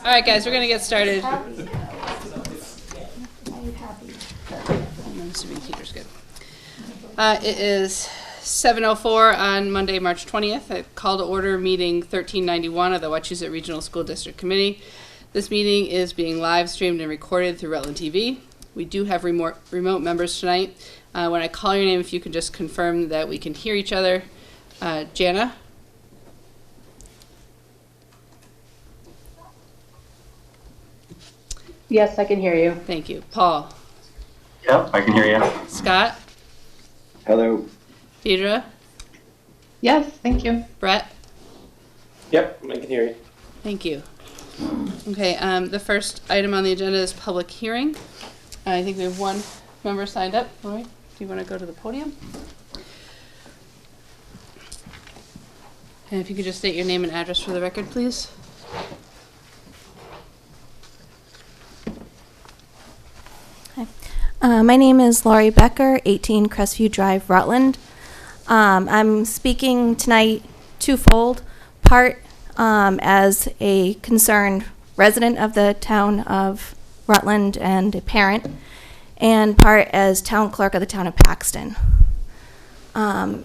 All right, guys, we're going to get started. Happy. I'm assuming Peter's good. It is 7:04 on Monday, March 20th. I call to order meeting 1391 of the Wachusett Regional School District Committee. This meeting is being live streamed and recorded through Rutland TV. We do have remote members tonight. When I call your name, if you can just confirm that we can hear each other. Jana? Yes, I can hear you. Thank you. Paul? Yep, I can hear you. Scott? Hello. Deidre? Yes, thank you. Brett? Yep, I can hear you. Thank you. Okay, the first item on the agenda is public hearing. I think we have one member signed up. Lori, do you want to go to the podium? And if you could just state your name and address for the record, please. My name is Laurie Becker, 18 Crestview Drive, Rutland. I'm speaking tonight twofold, part as a concerned resident of the town of Rutland and a parent, and part as town clerk of the town of Paxton.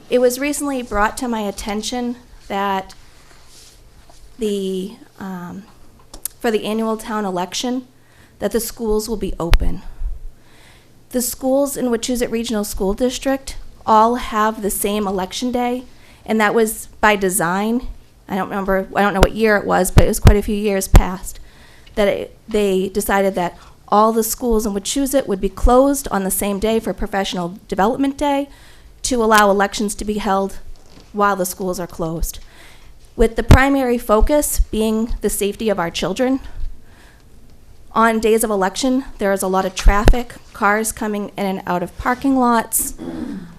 It was recently brought to my attention that for the annual town election, that the schools will be open. The schools in Wachusett Regional School District all have the same election day, and that was by design. I don't know what year it was, but it was quite a few years past, that they decided that all the schools in Wachusett would be closed on the same day for Professional Development Day to allow elections to be held while the schools are closed, with the primary focus being the safety of our children. On days of election, there is a lot of traffic, cars coming in and out of parking lots,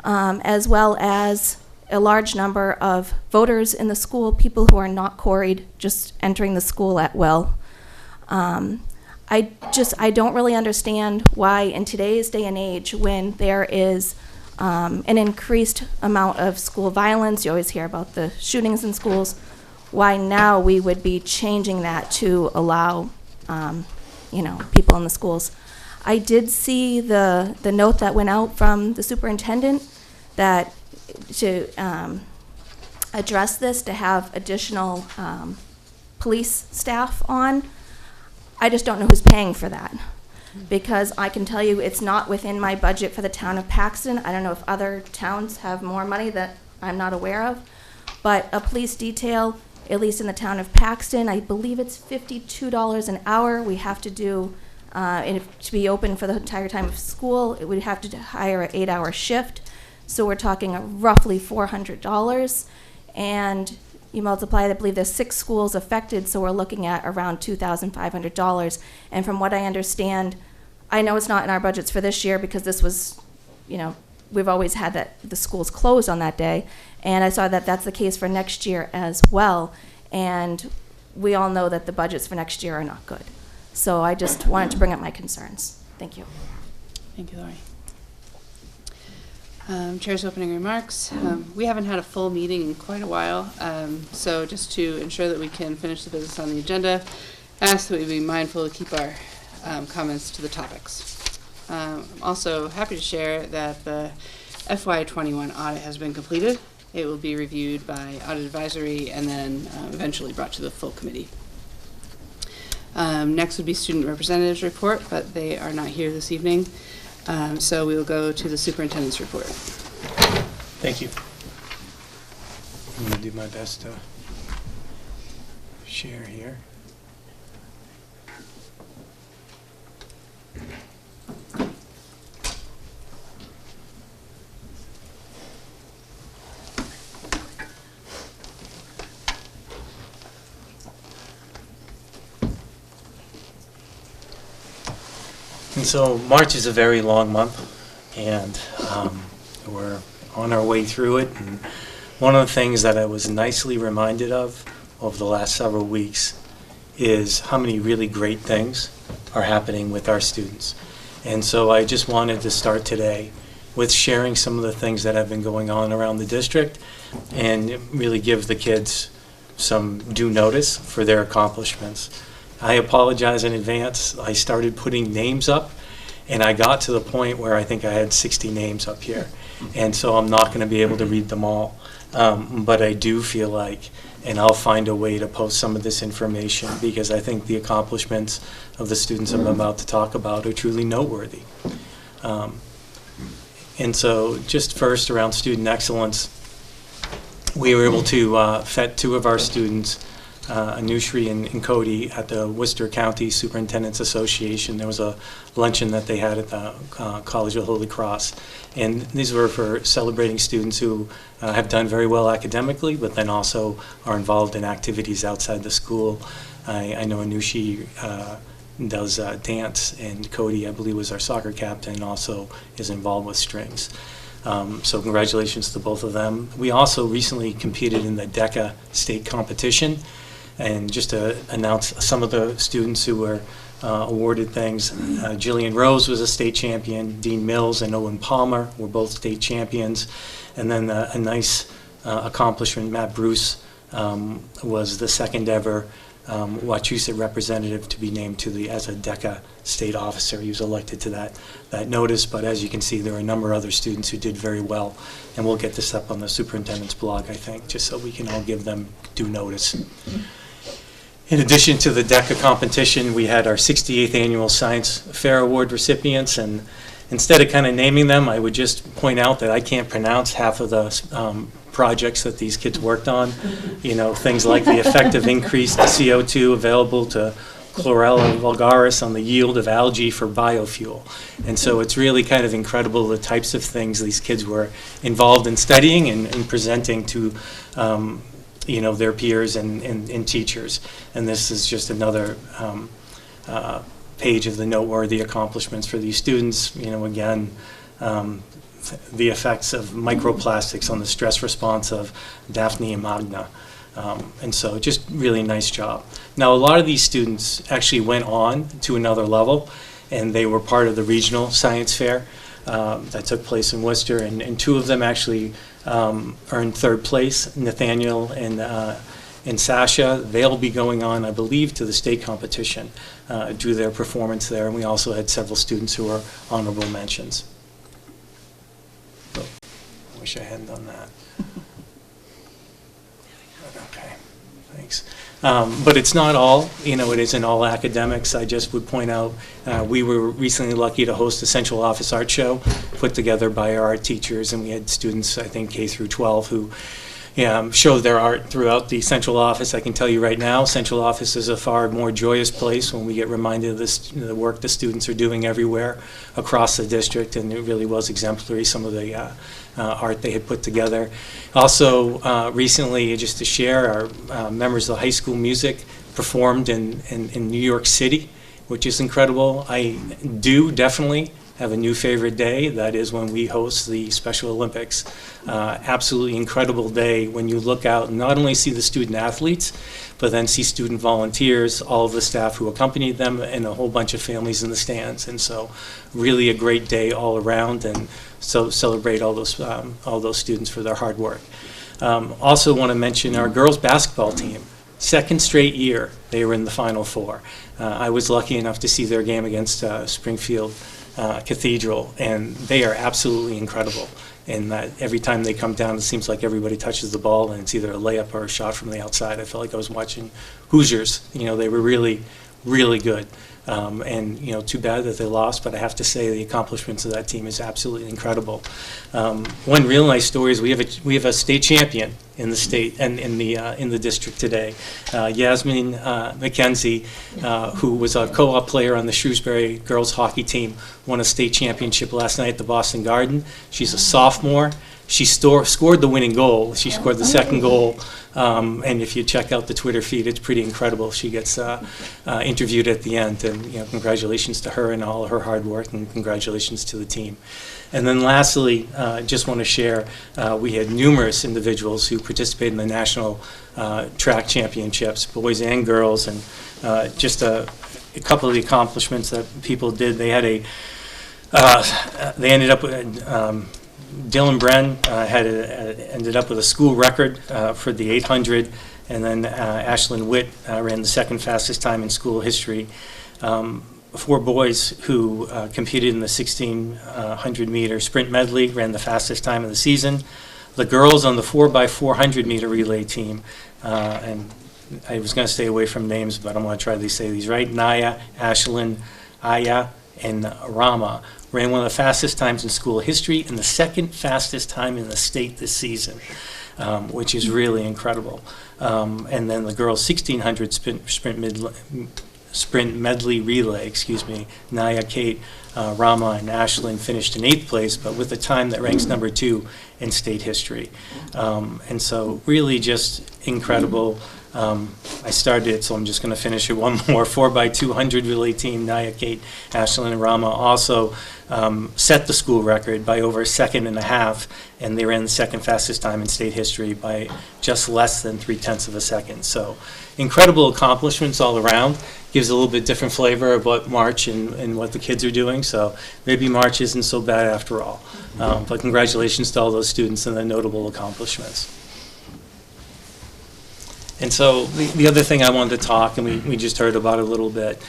as well as a large number of voters in the school, people who are not quarried, just entering the school at will. I don't really understand why in today's day and age, when there is an increased amount of school violence, you always hear about the shootings in schools, why now we would be changing that to allow people in the schools. I did see the note that went out from the superintendent that to address this, to have additional police staff on. I just don't know who's paying for that, because I can tell you it's not within my budget for the town of Paxton. I don't know if other towns have more money that I'm not aware of, but a police detail, at least in the town of Paxton, I believe it's $52 an hour. We have to do, and to be open for the entire time of school, it would have to hire an 8-hour shift. So we're talking roughly $400. And you multiply it, I believe there's 6 schools affected, so we're looking at around $2,500. And from what I understand, I know it's not in our budgets for this year because this was, we've always had that the schools closed on that day. And I saw that that's the case for next year as well. And we all know that the budgets for next year are not good. So I just wanted to bring up my concerns. Thank you. Thank you, Laurie. Chair's opening remarks. We haven't had a full meeting in quite a while, so just to ensure that we can finish the business on the agenda, ask that we be mindful to keep our comments to the topics. I'm also happy to share that the FY21 audit has been completed. It will be reviewed by Audit Advisory and then eventually brought to the full committee. Next would be Student Representatives Report, but they are not here this evening. So we will go to the Superintendent's report. Thank you. I'm going to do my best to share here. And so March is a very long month, and we're on our way through it. And one of the things that I was nicely reminded of over the last several weeks is how many really great things are happening with our students. And so I just wanted to start today with sharing some of the things that have been going on around the district and really give the kids some due notice for their accomplishments. I apologize in advance. I started putting names up, and I got to the point where I think I had 60 names up here. And so I'm not going to be able to read them all. But I do feel like, and I'll find a way to post some of this information, because I think the accomplishments of the students I'm about to talk about are truly noteworthy. And so just first around student excellence, we were able to vet 2 of our students, Anushri and Cody, at the Worcester County Superintendent's Association. There was a luncheon that they had at the College of Holy Cross. And these were for celebrating students who have done very well academically, but then also are involved in activities outside the school. I know Anushi does dance, and Cody, I believe, was our soccer captain and also is involved with strings. So congratulations to both of them. We also recently competed in the DECA state competition. And just to announce some of the students who were awarded things, Jillian Rose was a state champion, Dean Mills and Owen Palmer were both state champions. And then a nice accomplishment, Matt Bruce was the second ever Wachusett representative to be named as a DECA state officer. He was elected to that notice, but as you can see, there are a number of other students who did very well. And we'll get this up on the superintendent's blog, I think, just so we can all give them due notice. In addition to the DECA competition, we had our 68th Annual Science Fair Award recipients, and instead of kind of naming them, I would just point out that I can't pronounce half of the projects that these kids worked on. You know, things like the effective increased CO2 available to Chlorella vulgaris on the yield of algae for biofuel. And so it's really kind of incredible the types of things these kids were involved in studying and presenting to you know, their peers and teachers. And this is just another page of the noteworthy accomplishments for these students. You know, again, the effects of microplastics on the stress response of Daphne and Magna. And so just really nice job. Now, a lot of these students actually went on to another level, and they were part of the regional science fair that took place in Worcester, and 2 of them actually earned 3rd place, Nathaniel and Sasha. They'll be going on, I believe, to the state competition, due to their performance there, and we also had several students who were honorable mentions. So, I wish I hadn't done that. Okay, thanks. But it's not all, you know, it isn't all academics. I just would point out, we were recently lucky to host a central office art show put together by our art teachers, and we had students, I think, K through 12, who showed their art throughout the central office. I can tell you right now, central office is a far more joyous place when we get reminded of this, the work the students are doing everywhere across the district, and it really was exemplary, some of the art they had put together. Also, recently, just to share, our members of the high school music performed in New York City, which is incredible. I do definitely have a new favorite day. That is when we host the Special Olympics. Absolutely incredible day when you look out and not only see the student athletes, but then see student volunteers, all of the staff who accompanied them, and a whole bunch of families in the stands. And so really a great day all around, and so celebrate all those students for their hard work. Also want to mention our girls basketball team. 2nd straight year they were in the Final Four. I was lucky enough to see their game against Springfield Cathedral, and they are absolutely incredible. And that every time they come down, it seems like everybody touches the ball, and it's either a layup or a shot from the outside. I felt like I was watching Hoosiers. You know, they were really, really good. And, you know, too bad that they lost, but I have to say the accomplishments of that team is absolutely incredible. One real nice story is we have a state champion in the state and in the district today. Yasmin McKenzie, who was a co-op player on the Shrewsbury girls hockey team, won a state championship last night at the Boston Garden. She's a sophomore. She scored the winning goal. She scored the second goal. And if you check out the Twitter feed, it's pretty incredible. She gets interviewed at the end, and you know, congratulations to her and all of her hard work, and congratulations to the team. And then lastly, just want to share, we had numerous individuals who participated in the national track championships, boys and girls, and just a couple of the accomplishments that people did. They had they ended up with Dylan Bren ended up with a school record for the 800 and then Ashlyn Witt ran the second fastest time in school history. 4 boys who competed in the 1,600-meter sprint medley ran the fastest time of the season. The girls on the 4x400-meter relay team, and I was going to stay away from names, but I'm going to try to say these right. Naya, Ashlyn, Aya, and Rama ran one of the fastest times in school history and the second fastest time in the state this season, which is really incredible. And then the girls' 1,600 sprint medley relay, Naya, Kate, Rama, and Ashlyn finished in 8th place, but with a time that ranks number 2 in state history. And so really just incredible. I started it, so I'm just going to finish it one more. 4x200 relay team, Naya, Kate, Ashlyn, and Rama also set the school record by over a second and a half, and they ran the second fastest time in state history by just less than 0.3 of a second. So incredible accomplishments all around. Gives a little bit different flavor of what March and what the kids are doing, so maybe March isn't so bad after all. But congratulations to all those students and their notable accomplishments. And so the other thing I wanted to talk, and we just heard about it a little bit,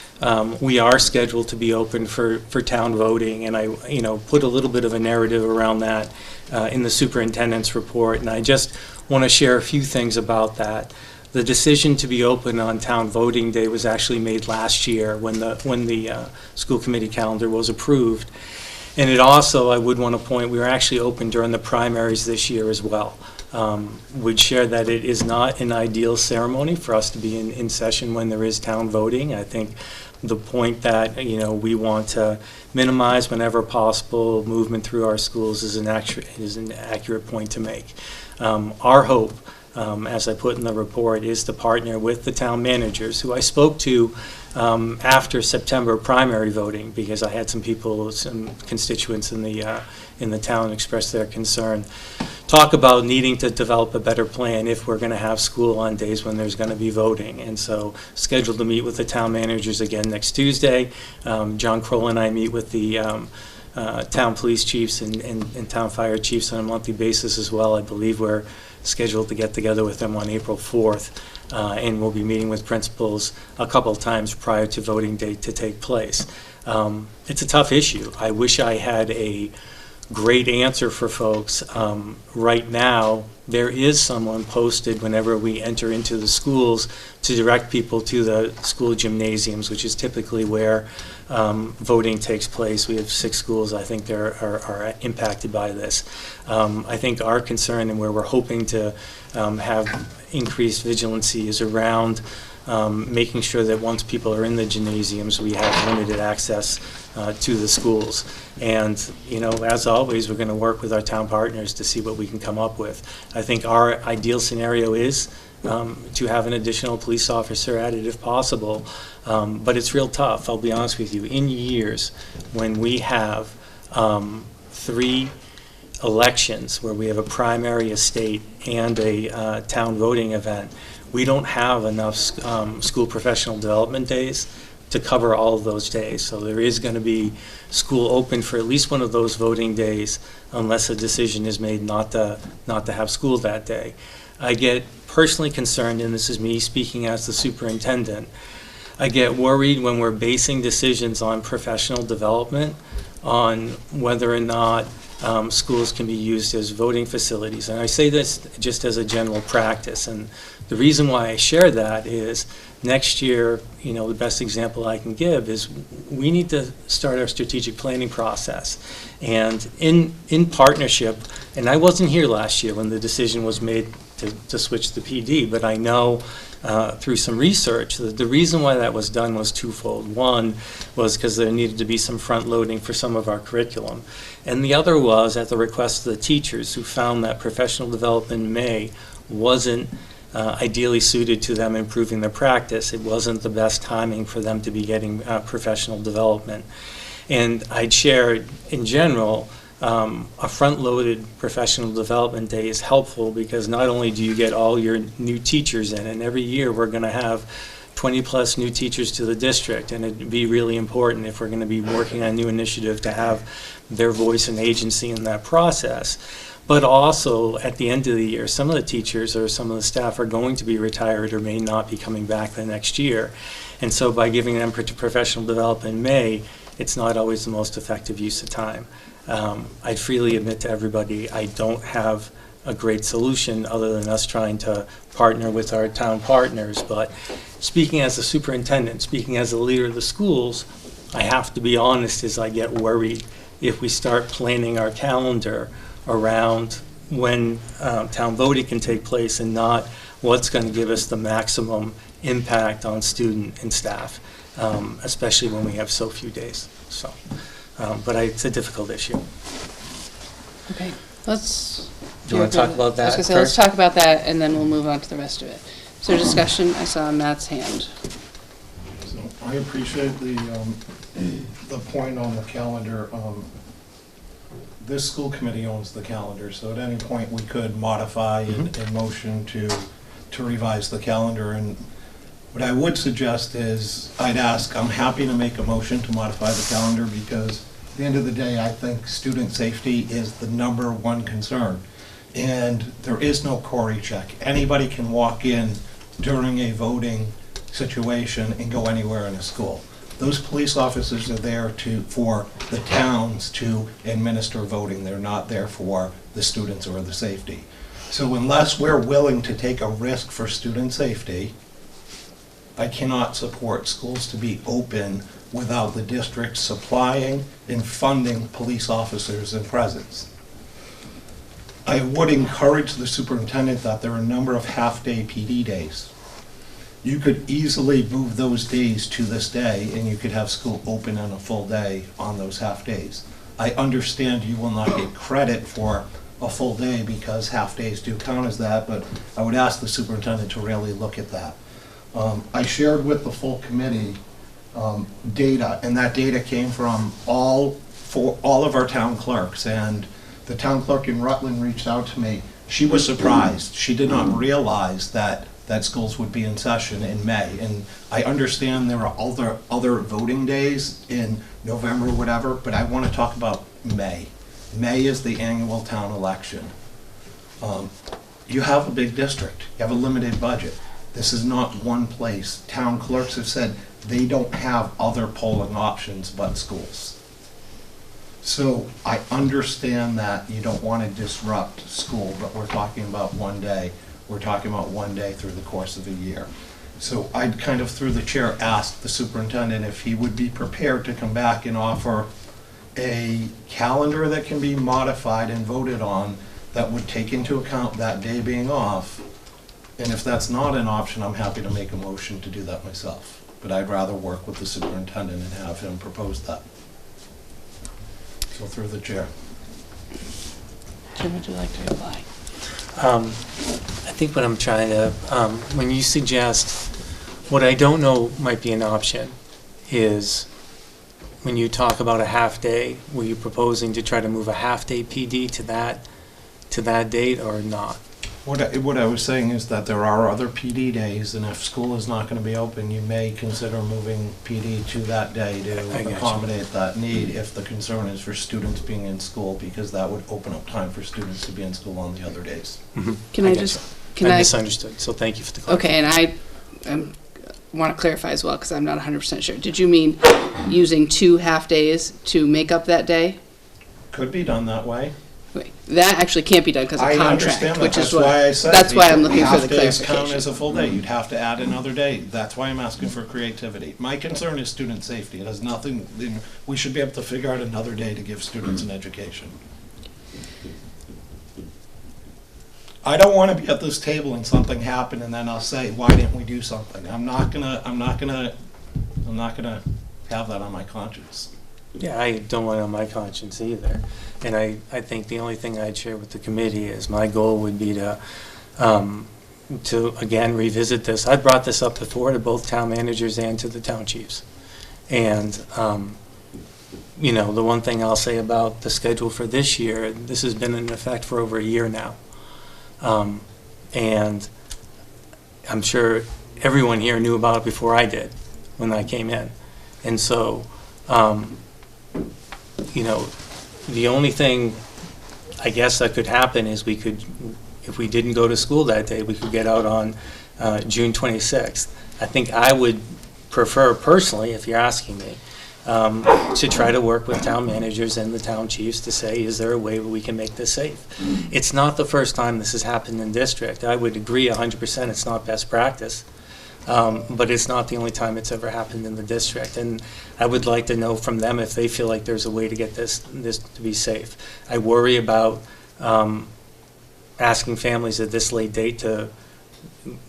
we are scheduled to be open for town voting, and I put a little bit of a narrative around that in the superintendent's report, and I just want to share a few things about that. The decision to be open on town voting day was actually made last year when the school committee calendar was approved. And it also, I would want to point, we were actually open during the primaries this year as well. We'd share that it is not an ideal ceremony for us to be in session when there is town voting. I think the point that we want to minimize whenever possible movement through our schools is an accurate point to make. Our hope, as I put in the report, is to partner with the town managers who I spoke to after September primary voting, because I had some constituents in the town express their concern. Talk about needing to develop a better plan if we're going to have school on days when there's going to be voting. And so scheduled to meet with the town managers again next Tuesday. John Kroll and I meet with the town police chiefs and town fire chiefs on a monthly basis as well. I believe we're scheduled to get together with them on April 4th. And we'll be meeting with principals a couple of times prior to voting date to take place. It's a tough issue. I wish I had a great answer for folks. Right now, there is someone posted whenever we enter into the schools to direct people to the school gymnasiums, which is typically where voting takes place. We have 6 schools, I think, that are impacted by this. I think our concern and where we're hoping to have increased vigilancy is around making sure that once people are in the gymnasiums, we have limited access to the schools. And, as always, we're going to work with our town partners to see what we can come up with. I think our ideal scenario is to have an additional police officer added if possible. But it's real tough, I'll be honest with you. In years when we have 3 elections where we have a primary, a state, and a town voting event, we don't have enough school professional development days to cover all of those days. So there is going to be school open for at least one of those voting days unless a decision is made not to have school that day. I get personally concerned, and this is me speaking as the superintendent, I get worried when we're basing decisions on professional development on whether or not schools can be used as voting facilities. And I say this just as a general practice. And the reason why I share that is next year, the best example I can give is we need to start our strategic planning process. And in partnership, and I wasn't here last year when the decision was made to switch the PD, but I know through some research that the reason why that was done was twofold. One was because there needed to be some front loading for some of our curriculum. And the other was at the request of the teachers who found that professional development in May wasn't ideally suited to them improving their practice. It wasn't the best timing for them to be getting professional development. And I'd share in general, a front-loaded professional development day is helpful because not only do you get all your new teachers in, and every year we're going to have 20-plus new teachers to the district, and it'd be really important if we're going to be working on a new initiative to have their voice and agency in that process. But also, at the end of the year, some of the teachers or some of the staff are going to be retired or may not be coming back the next year. And so by giving them professional development in May, it's not always the most effective use of time. I freely admit to everybody, I don't have a great solution other than us trying to partner with our town partners. But speaking as a superintendent, speaking as a leader of the schools, I have to be honest as I get worried if we start planning our calendar around when town voting can take place and not what's going to give us the maximum impact on student and staff, especially when we have so few days. So, but it's a difficult issue. Okay, let's. Do you want to talk about that I was gonna say, let's first? talk about that, and then we'll move on to the rest of it. Is there discussion? I saw Matt's hand. So I appreciate the point on the calendar. This school committee owns the calendar, so at any point we could modify and motion to revise the calendar. And what I would suggest is, I'm happy to make a motion to modify the calendar, because at the end of the day, I think student safety is the #1 concern. And there is no Cory check. Anybody can walk in during a voting situation and go anywhere in a school. Those police officers are there for the towns to administer voting. They're not there for the students or the safety. So unless we're willing to take a risk for student safety, I cannot support schools to be open without the district supplying and funding police officers and presence. I would encourage the superintendent that there are a number of half-day PD days. You could easily move those days to this day, and you could have school open on a full day on those half days. I understand you will not get credit for a full day because half days do count as that, but I would ask the superintendent to really look at that. I shared with the full committee data, and that data came from all of our town clerks, and the town clerk in Rutland reached out to me. She was surprised. She did not realize that schools would be in session in May. And I understand there are other voting days in November or whatever, but I want to talk about May. May is the annual town election. You have a big district. You have a limited budget. This is not one place. Town clerks have said they don't have other polling options but schools. So I understand that you don't want to disrupt school, but we're talking about one day. We're talking about one day through the course of a year. So I'd kind of, through the chair, ask the superintendent if he would be prepared to come back and offer a calendar that can be modified and voted on that would take into account that day being off. And if that's not an option, I'm happy to make a motion to do that myself. But I'd rather work with the superintendent and have him propose that. So through the chair. Jim, would you like to reply? I think what I'm trying to, when you suggest, what I don't know might be an option is when you talk about a half day, were you proposing to try to move a half day PD to that date or not? What I was saying is that there are other PD days, and if school is not going to be open, you may consider moving PD to that day to accommodate that need if the concern is for students being in school, because that would open up time for students to be in school on the other days. Mm-hmm. Can I misunderstood, so thank you for the clarification. Okay, and I want to clarify as well, because I'm not 100% sure. Did you mean using 2 half days to make up that day? Could be done that way. Wait, that actually can't be done because of I contract, understand that. which That's is what, why I said that's why I'm looking for the half days count clarification. as a full day. You'd have to add another day. That's why I'm asking for creativity. My concern is student safety. It has nothing, we should be able to figure out another day to give students an education. I don't want to be at this table and something happen and then I'll say, why didn't we do something? I'm not gonna have that on my conscience. Yeah, I don't want it on my conscience either. And I think the only thing I'd share with the committee is my goal would be to again revisit this. I brought this up before to both town managers and to the town chiefs. And, you know, the one thing I'll say about the schedule for this year, this has been in effect for over a year now. And I'm sure everyone here knew about it before I did when I came in. And so, you know, the only thing I guess that could happen is we could, if we didn't go to school that day, we could get out on June 26th. I think I would prefer personally, if you're asking me, to try to work with town managers and the town chiefs to say, is there a way we can make this safe? It's not the first time this has happened in district. I would agree 100% it's not best practice, but it's not the only time it's ever happened in the district. And I would like to know from them if they feel like there's a way to get this to be safe. I worry about asking families at this late date to,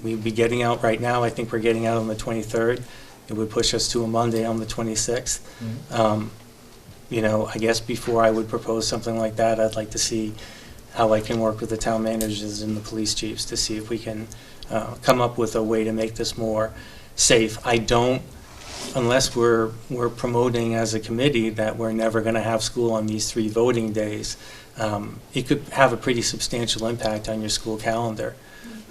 we'd be getting out right now. I think we're getting out on the 23rd. It would push us to a Monday on the 26th. You know, I guess before I would propose something like that, I'd like to see how I can work with the town managers and the police chiefs to see if we can come up with a way to make this more safe. I don't, unless we're promoting as a committee that we're never going to have school on these 3 voting days, it could have a pretty substantial impact on your school calendar.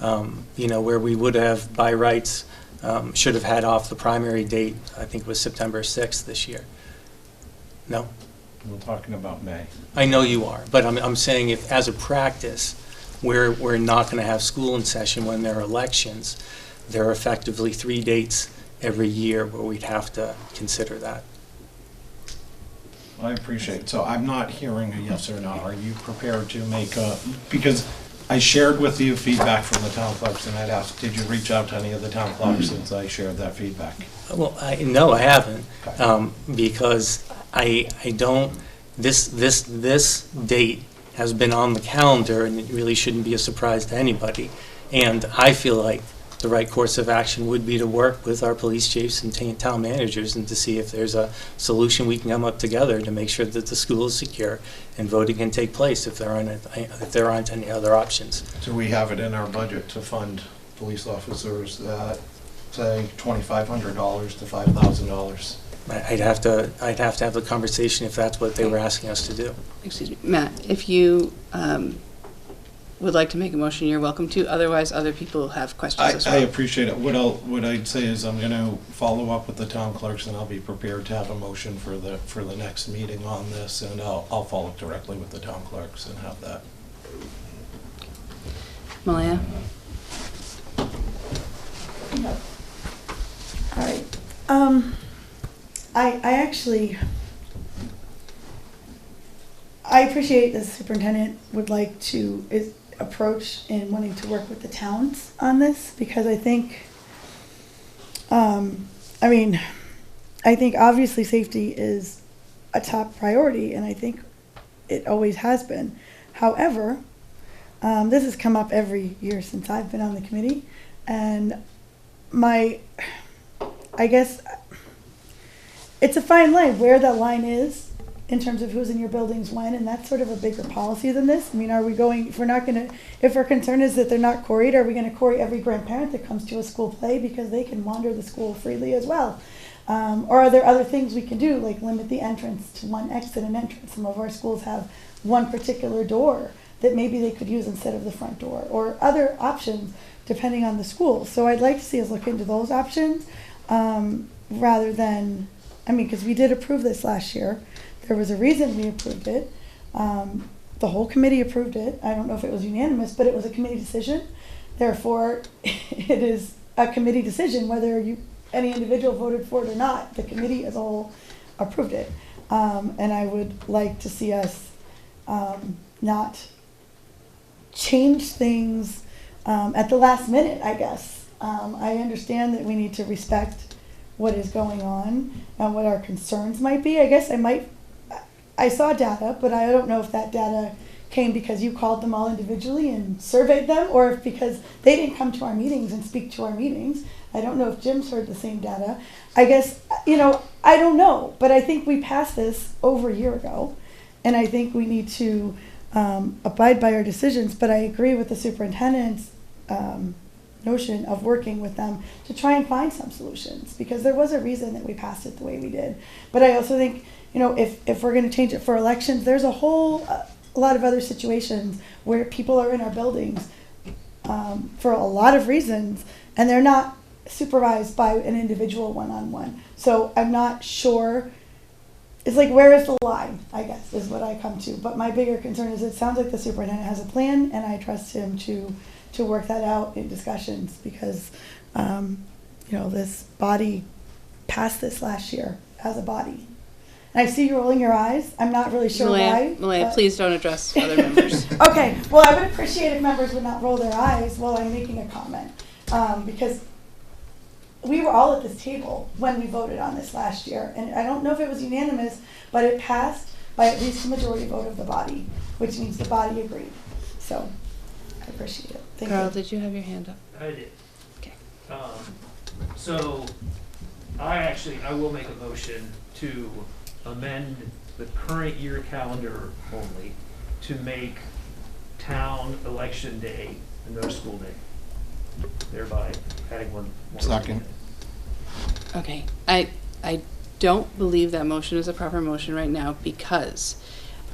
You know, where we would have, by rights, should have had off the primary date, I think it was September 6th this year. No? We're talking about May. I know you are, but I'm saying if, as a practice, we're not going to have school in session when there are elections, there are effectively 3 dates every year where we'd have to consider that. I appreciate it. So I'm not hearing a yes or no. Are you prepared to make a, because I shared with you feedback from the town clerks, and I'd asked, did you reach out to any of the town clerks since I shared that feedback? Well, no, I haven't, Okay. because I don't, this date has been on the calendar, and it really shouldn't be a surprise to anybody. And I feel like the right course of action would be to work with our police chiefs and town managers and to see if there's a solution we can come up together to make sure that the school is secure and voting can take place if there aren't any other options. Do we have it in our budget to fund police officers that, say, $2,500 to $5,000? I'd have to have the conversation if that's what they were asking us to do. Excuse me, Matt, if you would like to make a motion, you're welcome to. Otherwise, other people have questions as well. I appreciate it. What I'd say is I'm going to follow up with the town clerks, and I'll be prepared to have a motion for the next meeting on this, and I'll follow up directly with the town clerks and have that. Malaya? All right. I actually, I appreciate the superintendent would like to approach in wanting to work with the towns on this, because I think, I think obviously safety is a top priority, and I think it always has been. However, this has come up every year since I've been on the committee, and I guess it's a fine line where that line is in terms of who's in your buildings when, and that's sort of a bigger policy than this. I mean, are we going, if our concern is that they're not quarried, are we going to quarry every grandparent that comes to a school play because they can wander the school freely as well? Or are there other things we can do, like limit the entrance to one exit and entrance? Some of our schools have one particular door that maybe they could use instead of the front door, or other options depending on the school. So I'd like to see us look into those options rather than, because we did approve this last year. There was a reason we approved it. The whole committee approved it. I don't know if it was unanimous, but it was a committee decision. Therefore, it is a committee decision whether any individual voted for it or not. The committee as a whole approved it. And I would like to see us not change things at the last minute, I guess. I understand that we need to respect what is going on and what our concerns might be. I guess I saw data, but I don't know if that data came because you called them all individually and surveyed them, or if because they didn't come to our meetings and speak to our meetings. I don't know if Jim's heard the same data. I guess, I don't know, but I think we passed this over a year ago, and I think we need to abide by our decisions, but I agree with the superintendent's notion of working with them to try and find some solutions, because there was a reason that we passed it the way we did. But I also think, if we're going to change it for elections, there's a whole lot of other situations where people are in our buildings for a lot of reasons, and they're not supervised by an individual one-on-one. So I'm not sure it's like, where is the line, I guess, is what I come to. But my bigger concern is it sounds like the superintendent has a plan, and I trust him to work that out in discussions because, this body passed this last year as a body. And I see you rolling your eyes. I'm not really sure why. Malaya, please don't address other members. Okay, well, I would appreciate if members would not roll their eyes while I'm making a comment. Because we were all at this table when we voted on this last year. And I don't know if it was unanimous, but it passed by at least a majority vote of the body, which means the body agreed. So I appreciate it. Thank Carl, you. did you have your hand up? I did. Okay. So I will make a motion to amend the current year calendar only to make town election day another school day, thereby adding one more. Second. Okay, I don't believe that motion is a proper motion right now because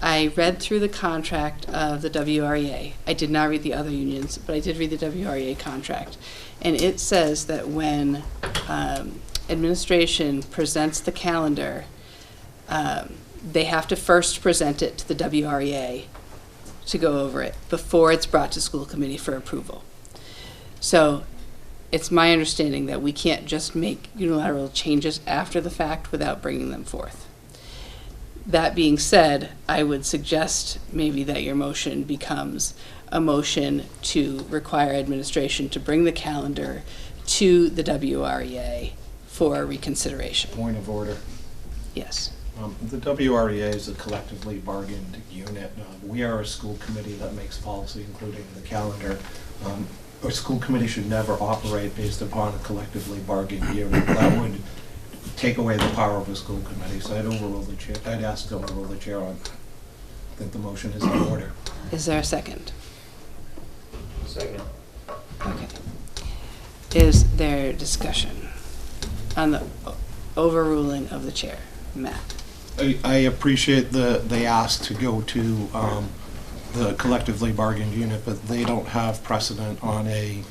I read through the contract of the WREA. I did not read the other unions, but I did read the WREA contract. And it says that when administration presents the calendar, they have to first present it to the WREA to go over it before it's brought to school committee for approval. So it's my understanding that we can't just make unilateral changes after the fact without bringing them forth. That being said, I would suggest maybe that your motion becomes a motion to require administration to bring the calendar to the WREA for reconsideration. Point of order. Yes. The WREA is a collectively bargained unit. We are a school committee that makes policy, including the calendar. A school committee should never operate based upon a collectively bargained unit. That would take away the power of a school committee. So I'd overrule the chair. I'd ask to overrule the chair on. I think the motion is in order. Is there a second? Second. Okay. Is there discussion on the overruling of the chair? Matt? I appreciate the ask to go to the collectively bargained unit, but they don't have precedent on a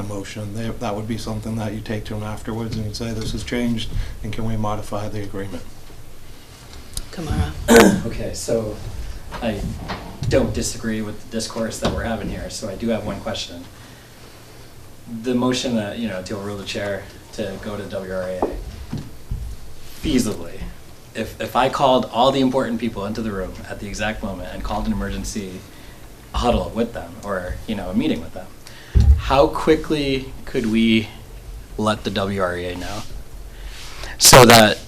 motion. That would be something that you take to them afterwards and you say, this has changed, and can we modify the agreement? Kamara? Okay, so I don't disagree with the discourse that we're having here, so I do have one question. The motion that, to overrule the chair to go to WRA, feasibly, if I called all the important people into the room at the exact moment and called an emergency huddle with them or, a meeting with them, how quickly could we let the WREA know so that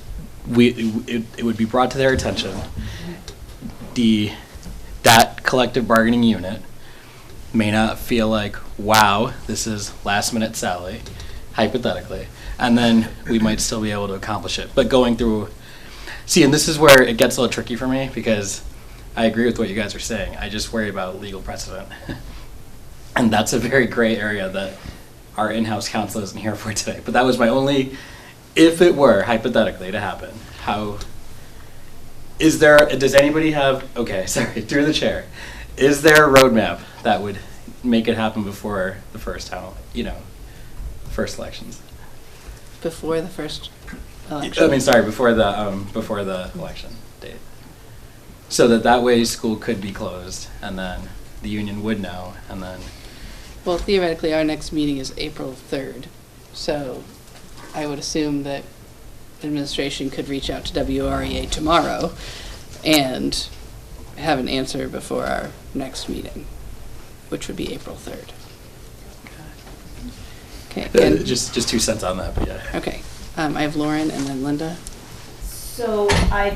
it would be brought to their attention that collective bargaining unit may not feel like, wow, this is last minute Sally, hypothetically, and then we might still be able to accomplish it. But going through, and this is where it gets a little tricky for me because I agree with what you guys are saying. I just worry about legal precedent. And that's a very gray area that our in-house counsel isn't here for today. But that was my only, if it were hypothetically to happen, does anybody have, through the chair, is there a roadmap that would make it happen before the first first elections? Before the first election? Before the election date. So that way school could be closed and then the union would know and then. Well, theoretically, our next meeting is April 3rd, so I would assume that administration could reach out to WREA tomorrow and have an answer before our next meeting, which would be April 3rd. Okay. Just 2 cents on that, but yeah. Okay. I have Lauren and then Linda. So I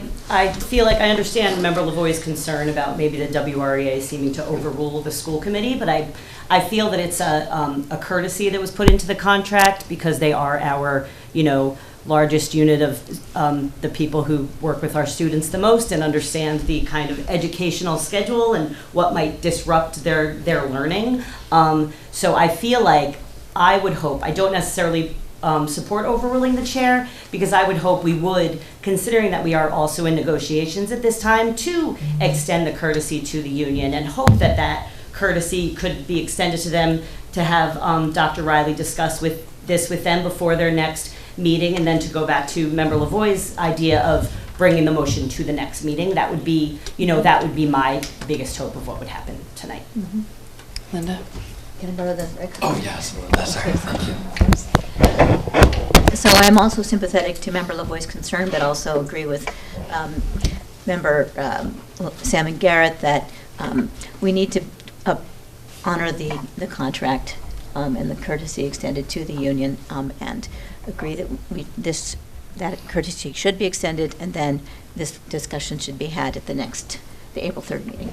feel like I understand Member Lavoie's concern about maybe the WREA seeming to overrule the school committee, but I feel that it's a courtesy that was put into the contract because they are our, largest unit of the people who work with our students the most and understand the kind of educational schedule and what might disrupt their learning. So I feel like I would hope, I don't necessarily support overruling the chair because I would hope we would, considering that we are also in negotiations at this time, to extend the courtesy to the union and hope that courtesy could be extended to them to have Dr. Riley discuss this with them before their next meeting, and then to go back to Member Lavoie's idea of bringing the motion to the next meeting. That would be, that would be my biggest hope of what would happen tonight. Linda? Can I borrow the record? Oh, yes, that's right, thank you. So I'm also sympathetic to Member LaVoie's concern, but also agree with Member Sam and Garrett that we need to honor the contract and the courtesy extended to the union, and agree that that courtesy should be extended, and then this discussion should be had at the April 3rd meeting.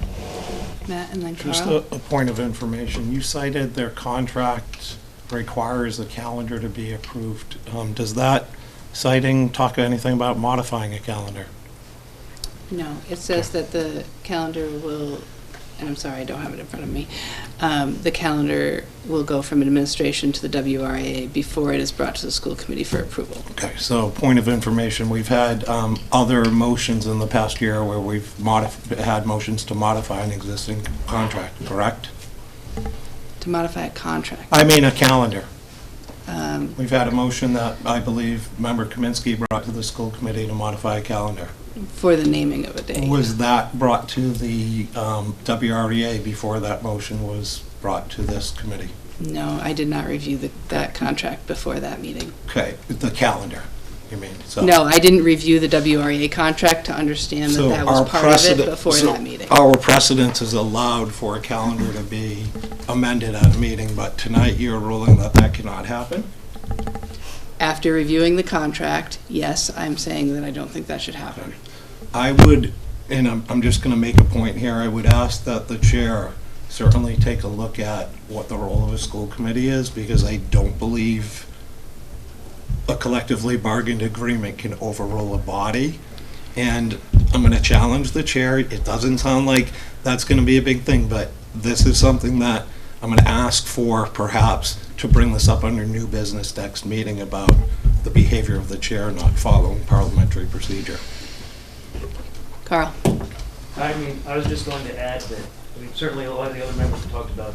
Matt and then Carl? Just a point of information. You cited their contract requires the calendar to be approved. Does that citing talk anything about modifying a calendar? No, it says that the calendar will, and I'm sorry, I don't have it in front of me, the calendar will go from administration to the WRAA before it is brought to the school committee for approval. Okay, so point of information, we've had other motions in the past year where we've had motions to modify an existing contract, correct? To modify a contract. I mean a calendar. We've had a motion that I believe Member Kaminsky brought to the school committee to modify a calendar. For the naming of a day. Was that brought to the WREA before that motion was brought to this committee? No, I did not review that contract before that meeting. Okay, the calendar, you mean? So, No, I didn't review the WREA contract to understand that that was part of it before that meeting. Our precedence is allowed for a calendar to be amended at a meeting, but tonight you're ruling that that cannot happen? After reviewing the contract, yes, I'm saying that I don't think that should happen. I would, and I'm just going to make a point here, I would ask that the chair certainly take a look at what the role of a school committee is, because I don't believe a collectively bargained agreement can overrule a body. And I'm going to challenge the chair. It doesn't sound like that's going to be a big thing, but this is something that I'm going to ask for, perhaps, to bring this up under new business next meeting about the behavior of the chair not following parliamentary procedure. Carl? I mean, I was just going to add that, I mean, certainly a lot of the other members have talked about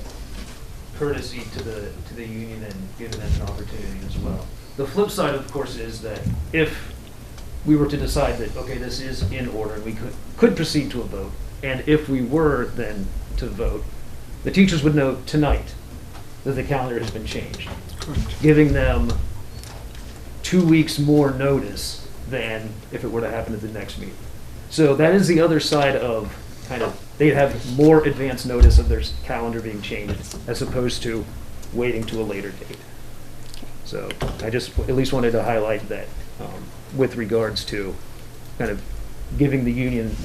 courtesy to the union and giving them an opportunity as well. The flip side, of course, is that if we were to decide that, okay, this is in order and we could proceed to a vote, and if we were then to vote, the teachers would know tonight that the calendar has been changed. Correct. Giving them 2 weeks more notice than if it were to happen at the next meeting. So that is the other side of kind of, they'd have more advance notice of their calendar being changed as opposed to waiting to a later date. So I just at least wanted to highlight that with regards to kind of giving the union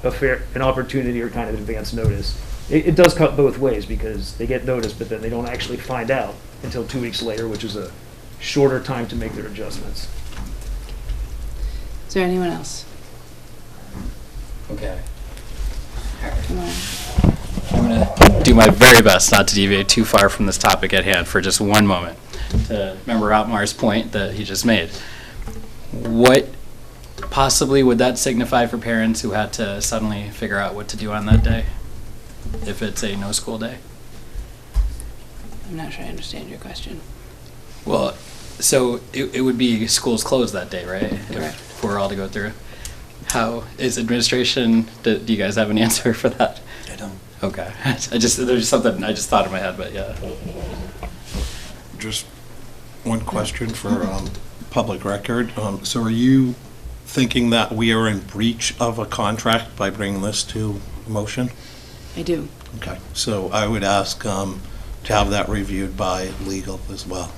an opportunity or kind of advance notice. It does cut both ways because they get notice, but then they don't actually find out until 2 weeks later, which is a shorter time to make their adjustments. Is there anyone else? Okay. Come on. I'm going to do my very best not to deviate too far from this topic at hand for just one moment. To Member Otmar's point that he just made. What possibly would that signify for parents who had to suddenly figure out what to do on that day, if it's a no school day? I'm not sure I understand your question. Well, so it would be schools closed that day, right? Correct. If we're all to go through. How is administration, do you guys have an answer for that? I don't. Okay. There's something I just thought in my head, but yeah. Just one question for public record. So are you thinking that we are in breach of a contract by bringing this to motion? I do. Okay, so I would ask to have that reviewed by legal as well.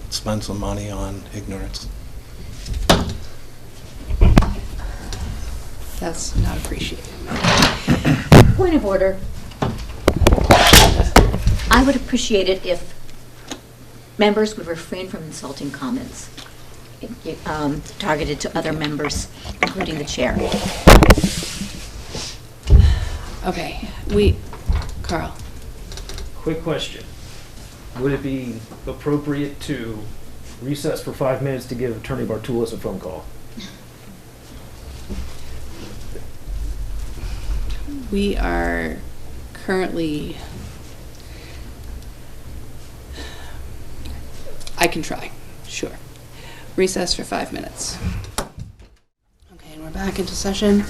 Spend some money on ignorance. That's not appreciated. Point of order. I would appreciate it if members would refrain from insulting comments targeted to other members, including the chair. Okay, Carl. Quick question. Would it be appropriate to recess for 5 minutes to give Attorney Bartulis a phone call? We are currently, I can try, sure. Recess for 5 minutes. Okay, and we're back into session.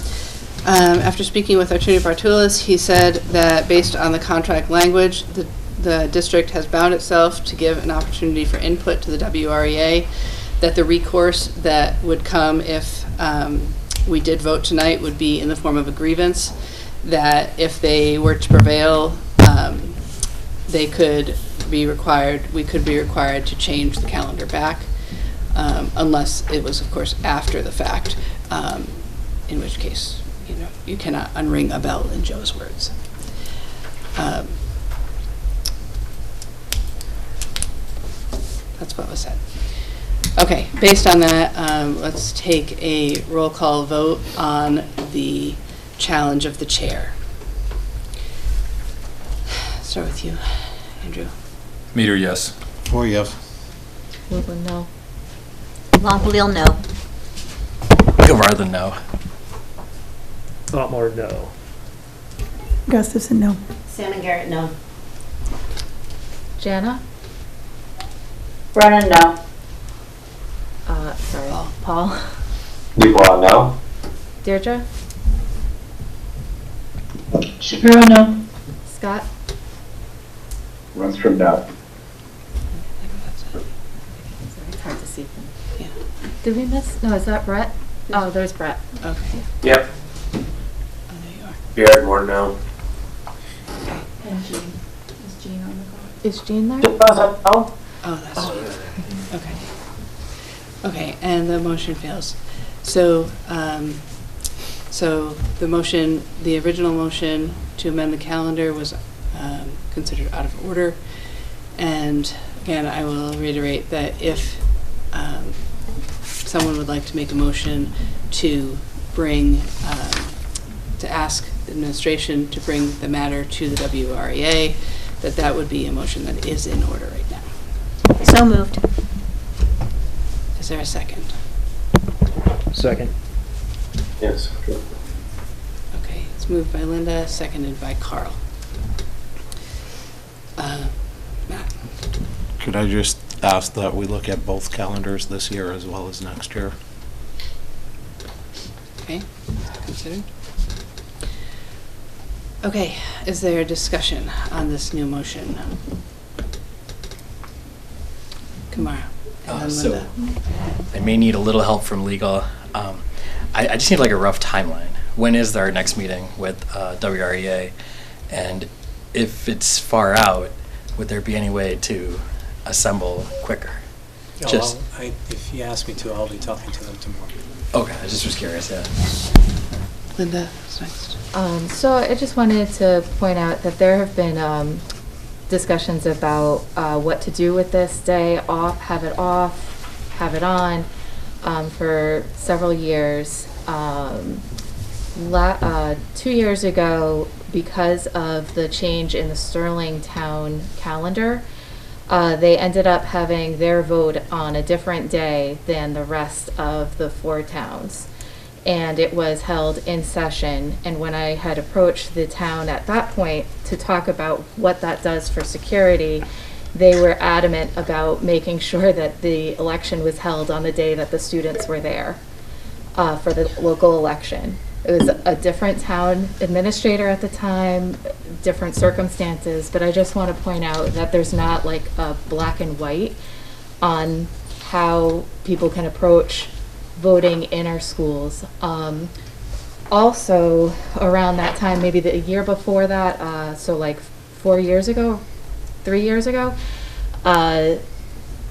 After speaking with Attorney Bartulis, he said that based on the contract language, the district has bound itself to give an opportunity for input to the WREA, that the recourse that would come if we did vote tonight would be in the form of a grievance, that if they were to prevail, we could be required to change the calendar back, unless it was, of course, after the fact, in which case, you cannot unring a bell, in Joe's words. That's what was said. Okay, based on that, let's take a roll call vote on the challenge of the chair. Start with you, Andrew. Meter, yes. Or yes. Woodland, no. Longleal, no. Garland, no. Thought no. Gustafson, no. Sam and Garrett, no. Jana? Brennan, no. Sorry, Paul. Dubois, no. Deirdre? Shapiro, no. Scott? Runstrom, no. It's hard to see them. Yeah. Did we miss? No, is that Brett? Oh, there's Brett. Okay. Yep. Oh, there you are. Beardmore, no. And Jean. Is Jean on the call? Is Jean there? Oh, that's okay. Okay, and the motion fails. So, the motion, the original motion to amend the calendar was considered out of order. And again, I will reiterate that if someone would like to make a motion to bring, to ask the administration to bring the matter to the WREA, that would be a motion that is in order right now. So moved. Is there a second? Second. Yes. Okay, it's moved by Linda, seconded by Carl. Matt? Could I just ask that we look at both calendars this year as well as next year? Okay, considered. Okay, is there a discussion on this new motion? Kamara, and then So Linda. I may need a little help from legal. I just need like a rough timeline. When is our next meeting with WREA? And if it's far out, would there be any way to assemble quicker? Just If you ask me to, I'll be talking to them tomorrow. okay, I just was curious. Yeah. Linda, what's next? So I just wanted to point out that there have been discussions about what to do with this day off, have it on, for several years. 2 years ago, because of the change in the Sterling Town calendar, they ended up having their vote on a different day than the rest of the 4 towns. And it was held in session. And when I had approached the town at that point to talk about what that does for security, they were adamant about making sure that the election was held on the day that the students were there for the local election. It was a different town administrator at the time, different circumstances, but I just want to point out that there's not like a black and white on how people can approach voting in our schools. Also, around that time, maybe the year before that, so like 3 years ago,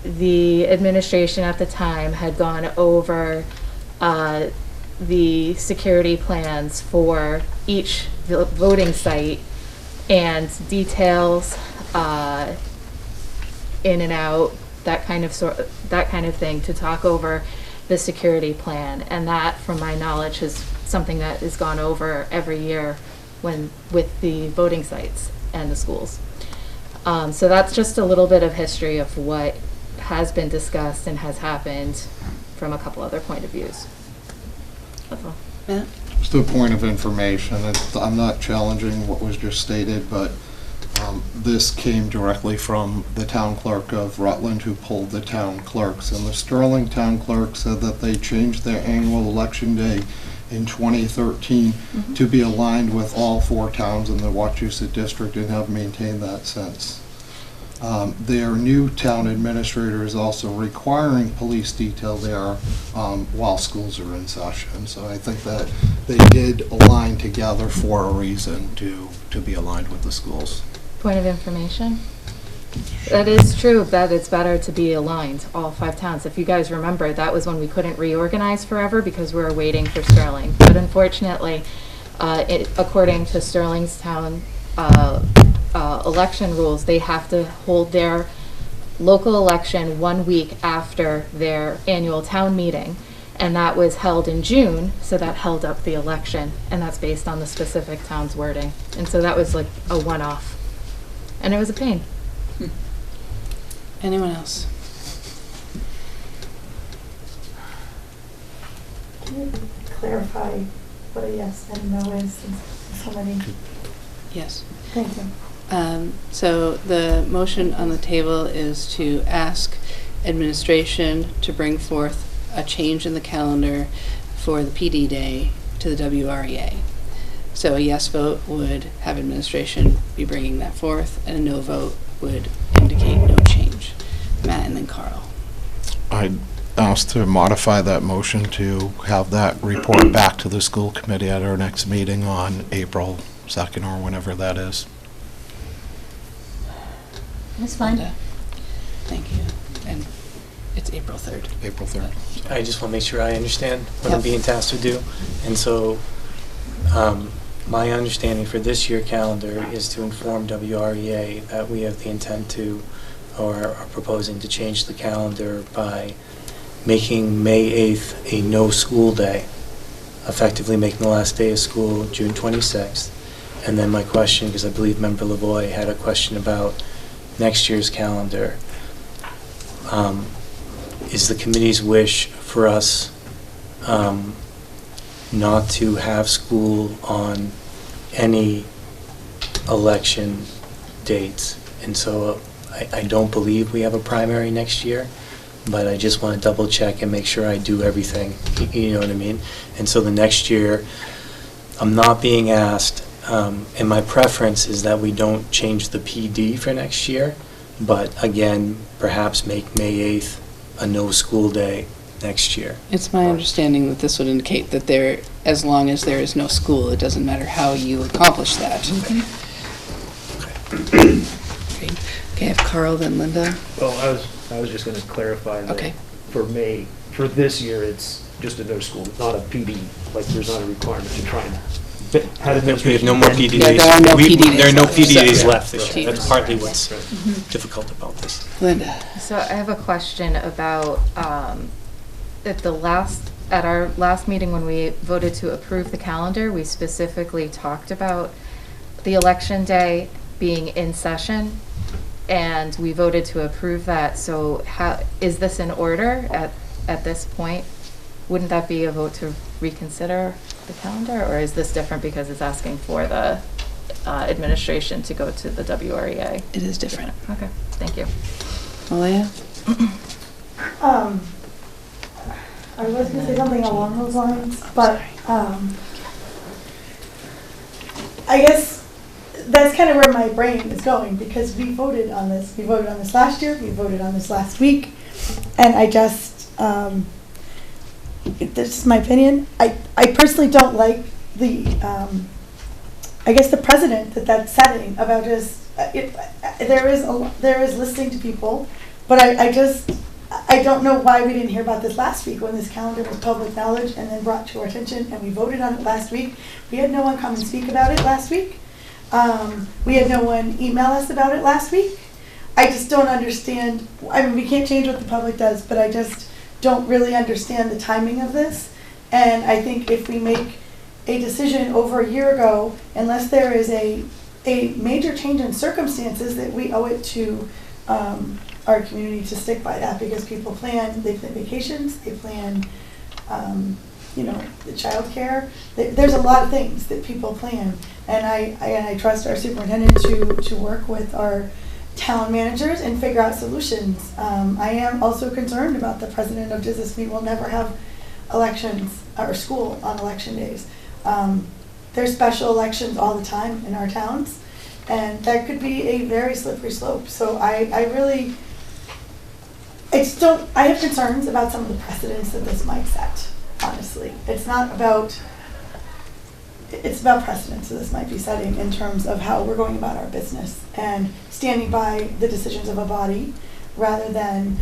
the administration at the time had gone over the security plans for each voting site and details in and out, that kind of thing, to talk over the security plan. And that, from my knowledge, is something that is gone over every year with the voting sites and the schools. So that's just a little bit of history of what has been discussed and has happened from a couple other point of views. That's all. Matt? Just a point of information. I'm not challenging what was just stated, but this came directly from the town clerk of Rutland, who pulled the town clerks. And the Sterling town clerk said that they changed their annual election day in 2013 to be aligned with all 4 towns in the Wachusett district and have maintained that since. Their new town administrator is also requiring police detail there while schools are in session. So I think that they did align together for a reason to be aligned with the schools. Point of information? That is true, that it's better to be aligned, all 5 towns. If you guys remember, that was when we couldn't reorganize forever because we were waiting for Sterling. But unfortunately, according to Sterling's town election rules, they have to hold their local election 1 week after their annual town meeting. And that was held in June, so that held up the election. And that's based on the specific town's wording. And so that was like a one-off. And it was a pain. Anyone else? Can you clarify what a yes and no is, since so many? Yes. Thank you. So the motion on the table is to ask administration to bring forth a change in the calendar for the PD day to the WREA. So a yes vote would have administration be bringing that forth, and a no vote would indicate no change. Matt and then Carl. I'd ask to modify that motion to have that report back to the school committee at our next meeting on April 2nd or whenever that is. That's fine. Linda. Thank you. And it's April 3rd. April 3rd. I just want to make sure I understand what Yep. I'm being tasked to do. And so, my understanding for this year calendar is to inform WREA that we have the intent to, or are proposing to change the calendar by making May 8th a no-school day, effectively making the last day of school June 26th. And then my question, because I believe Member Lavoie had a question about next year's calendar, is the committee's wish for us not to have school on any election dates. And so I don't believe we have a primary next year, but I just want to double check and make sure I do everything, you know what I mean? And so the next year, I'm not being asked, and my preference is that we don't change the PD for next year, but again, perhaps make May 8th a no-school day next year. It's my understanding that this would indicate that there, as long as there is no school, it doesn't matter how you accomplish that. Great. Okay, I have Carl, then Linda. Well, I was just going to clarify that Okay. for May, for this year, it's just a no school, not a PD. Like, there's not a requirement to try and have We have no more PD Yeah, days. there are no PD days There are no left. PD days So- left this year. Right. That's partly what's difficult about this. Linda. So I have a question about, at our last meeting when we voted to approve the calendar, we specifically talked about the election day being in session, and we voted to approve that. So how, is this in order at this point? Wouldn't that be a vote to reconsider the calendar, or is this different because it's asking for the administration to go to the WREA? It is different. Okay, thank you. Malaya? I was gonna say something along those lines, but, I guess that's kind of where my brain is going, because we voted on this. We voted on this last year, we voted on this last week, and I just, this is my opinion. I personally don't like the, I guess the precedent that's setting about just, there is listening to people, but I don't know why we didn't hear about this last week when this calendar was public knowledge and then brought to our attention, and we voted on it last week. We had no one come and speak about it last week. We had no one email us about it last week. I just don't understand. I mean, we can't change what the public does, but I just don't really understand the timing of this. And I think if we make a decision over a year ago, unless there is a major change in circumstances, that we owe it to our community to stick by that, because people plan vacations, they plan, the childcare. There's a lot of things that people plan, and I trust our superintendent to work with our town managers and figure out solutions. I am also concerned about the president of Business. We will never have elections, or school on election days. There's special elections all the time in our towns, and that could be a very slippery slope. So I really, I have concerns about some of the precedents that this might set, honestly. It's about precedents that this might be setting in terms of how we're going about our business and standing by the decisions of a body rather than,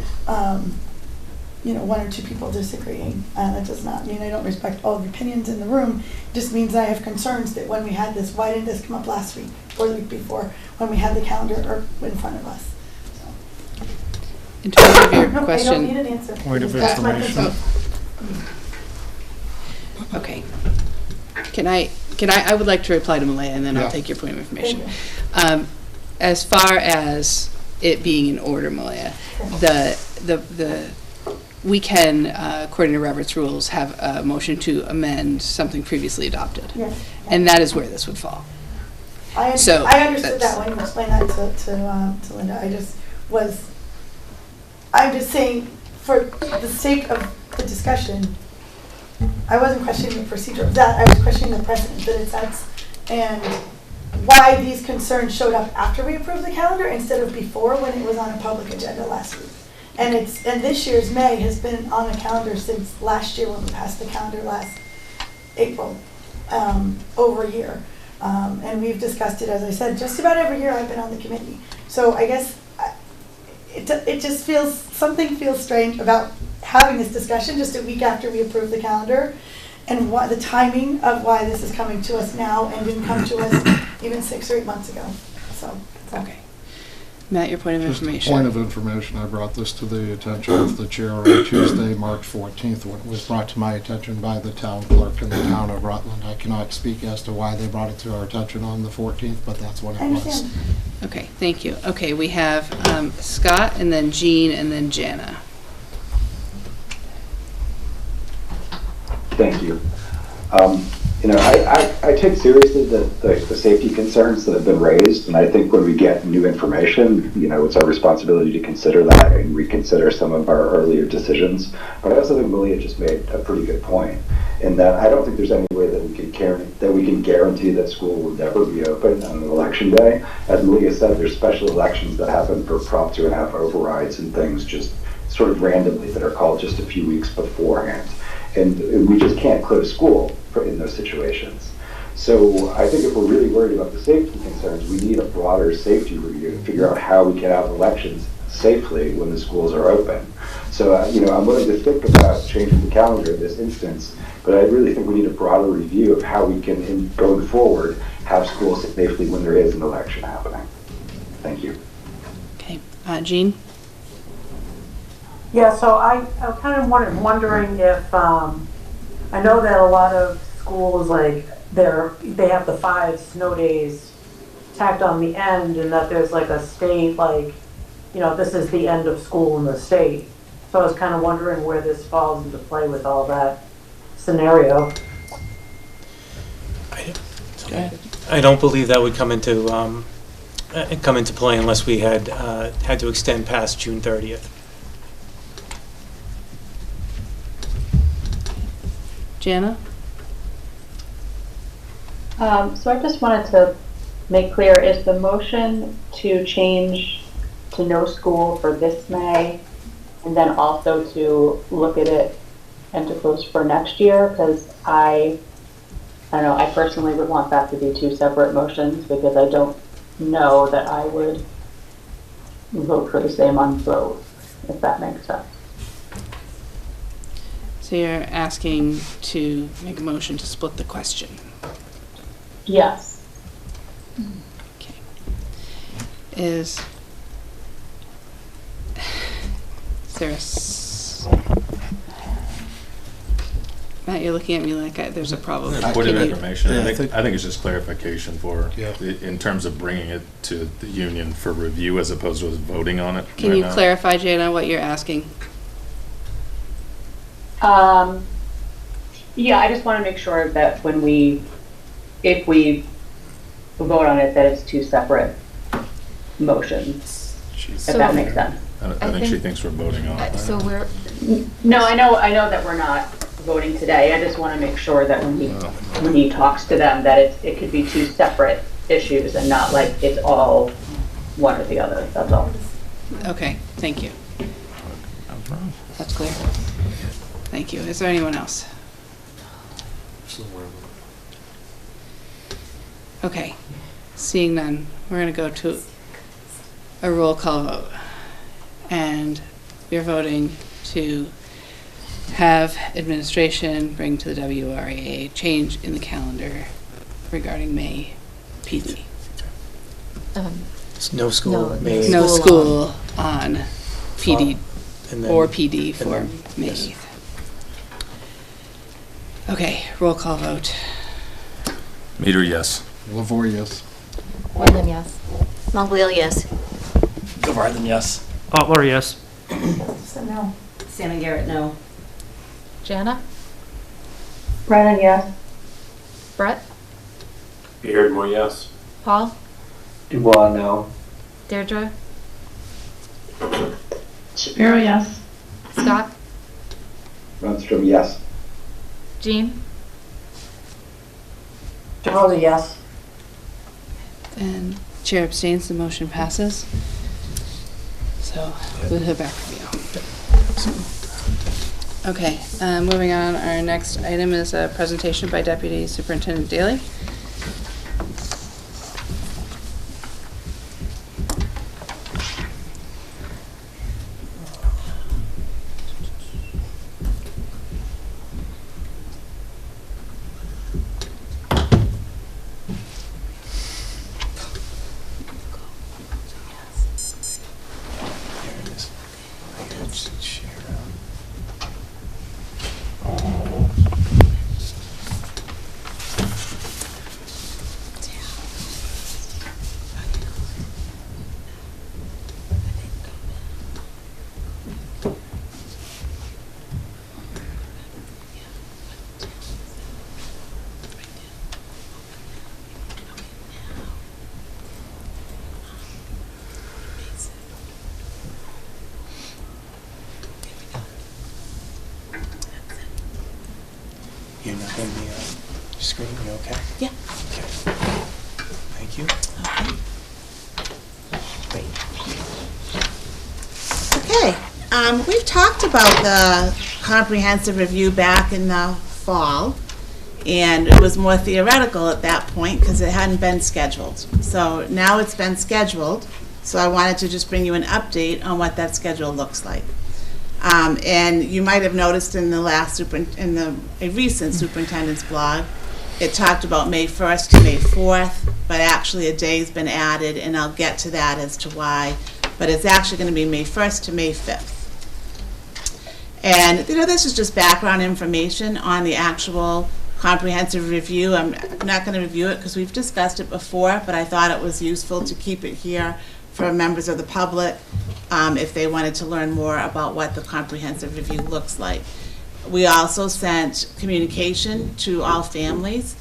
one or two people disagreeing. That does not mean I don't respect all the opinions in the room. It just means I have concerns that when we had this, why didn't this come up last week or the week before when we had the calendar in front of us? So. In terms of your No, question. I don't need an answer. Point of That's my information. concern. Okay. I would like to reply to Malaya, and then I'll Yeah. take your point of information. Thank you. As far as it being in order, Malaya, we can, according to Robert's rules, have a motion to amend something previously adopted. Yes. And that is where this would fall. So, I understood that's- that when you explained that to Linda. I'm just saying, for the sake of the discussion, I wasn't questioning the procedure of that, I was questioning the precedent that it sets, and why these concerns showed up after we approved the calendar instead of before when it was on a public agenda last week. And this year's May has been on the calendar since last year when we passed the calendar last April, over a year. And we've discussed it, as I said, just about every year I've been on the committee. So I guess it just something feels strange about having this discussion just a week after we approved the calendar, and the timing of why this is coming to us now and didn't come to us even 6 or 8 months ago. So, Okay. Matt, your point of Just a information. point of information, I brought this to the attention of the chair on Tuesday, March 14th, when it was brought to my attention by the town clerk in the town of Rutland. I cannot speak as to why they brought it to our attention on the 14th, but that's what I it was. understand. Okay, thank you. Okay, we have Scott, and then Jean, and then Jana. Thank you. I take seriously the safety concerns that have been raised, and I think when we get new information, it's our responsibility to consider that and reconsider some of our earlier decisions. But I also think Malia just made a pretty good point in that I don't think there's any way that we can guarantee that school will never be open on an election day. As Malia said, there's special elections that happen for Prop 2.5 overrides and things just sort of randomly that are called just a few weeks beforehand. And we just can't close school in those situations. So I think if we're really worried about the safety concerns, we need a broader safety review to figure out how we can have elections safely when the schools are open. So, I'm willing to think about changing the calendar in this instance, but I really think we need a broader review of how we can, going forward, have schools safely when there is an election happening. Thank you. Okay, Jean? Yeah, so I'm kind of wondering if, I know that a lot of schools, like, they have the 5 snow days tacked on the end, and that there's like a state, like, this is the end of school in the state. So I was kind of wondering where this falls into play with all that scenario. I don't believe that would come into play unless we had to extend past June 30th. Jana? So I just wanted to make clear, is the motion to change to no school for this May, and then also to look at it and to close for next year? Because I don't know, I personally would want that to be 2 separate motions, because I don't know that I would vote for the same on both, if that makes sense. So you're asking to make a motion to split the question? Yes. Okay. Is there Matt, you're looking at me like there's a problem. Point of information. Yeah, I think it's just clarification in terms of bringing it to the union for review as opposed to us voting on it. Can you clarify, Jana, what you're asking? Yeah, I just want to make sure that if we vote on it, that it's 2 separate motions, if that makes sense. I think she thinks we're voting on it. So we're... No, I know that we're not voting today. I just want to make sure that when he talks to them, that it could be two separate issues and not like it's all one or the other. That's all. Okay, thank you. That's clear. Thank you. Is there anyone else? Okay, seeing none, we're going to go to a roll call vote. And we're voting to have administration bring to the WRA change in the calendar regarding May PD. No school, May. No school on PD And then- or PD for and then- May yes. 8th. Okay, roll call vote. Mater, yes. Lavore, yes. Wyndham, yes. Longley, yes. Gavarthan, yes. Butler, yes. So no. Sam and Garrett, no. Jana? Brennan, yes. Brett? Beardmore, yes. Paul? Dubois, no. Deirdre? Shapiro, yes. Scott? Runstrom, yes. Jean? DeRosa, yes. And chair abstains, the motion passes. So we'll hear back from you. Okay, moving on, our next item is a presentation by Deputy Superintendent Daly. There it is. I could share You're not going to be on your screen, you okay? Yeah. Okay. Thank you. Okay, we've talked about the comprehensive review back in the fall, and it was more theoretical at that point because it hadn't been scheduled. So now it's been scheduled, so I wanted to just bring you an update on what that schedule looks like. And you might have noticed in the last a recent superintendent's blog, it talked about May 1st to May 4th, but actually a day's been added, and I'll get to that as to why. But it's actually going to be May 1st to May 5th. And, this is just background information on the actual comprehensive review. I'm not going to review it because we've discussed it before, but I thought it was useful to keep it here for members of the public if they wanted to learn more about what the comprehensive review looks like. We also sent communication to all families,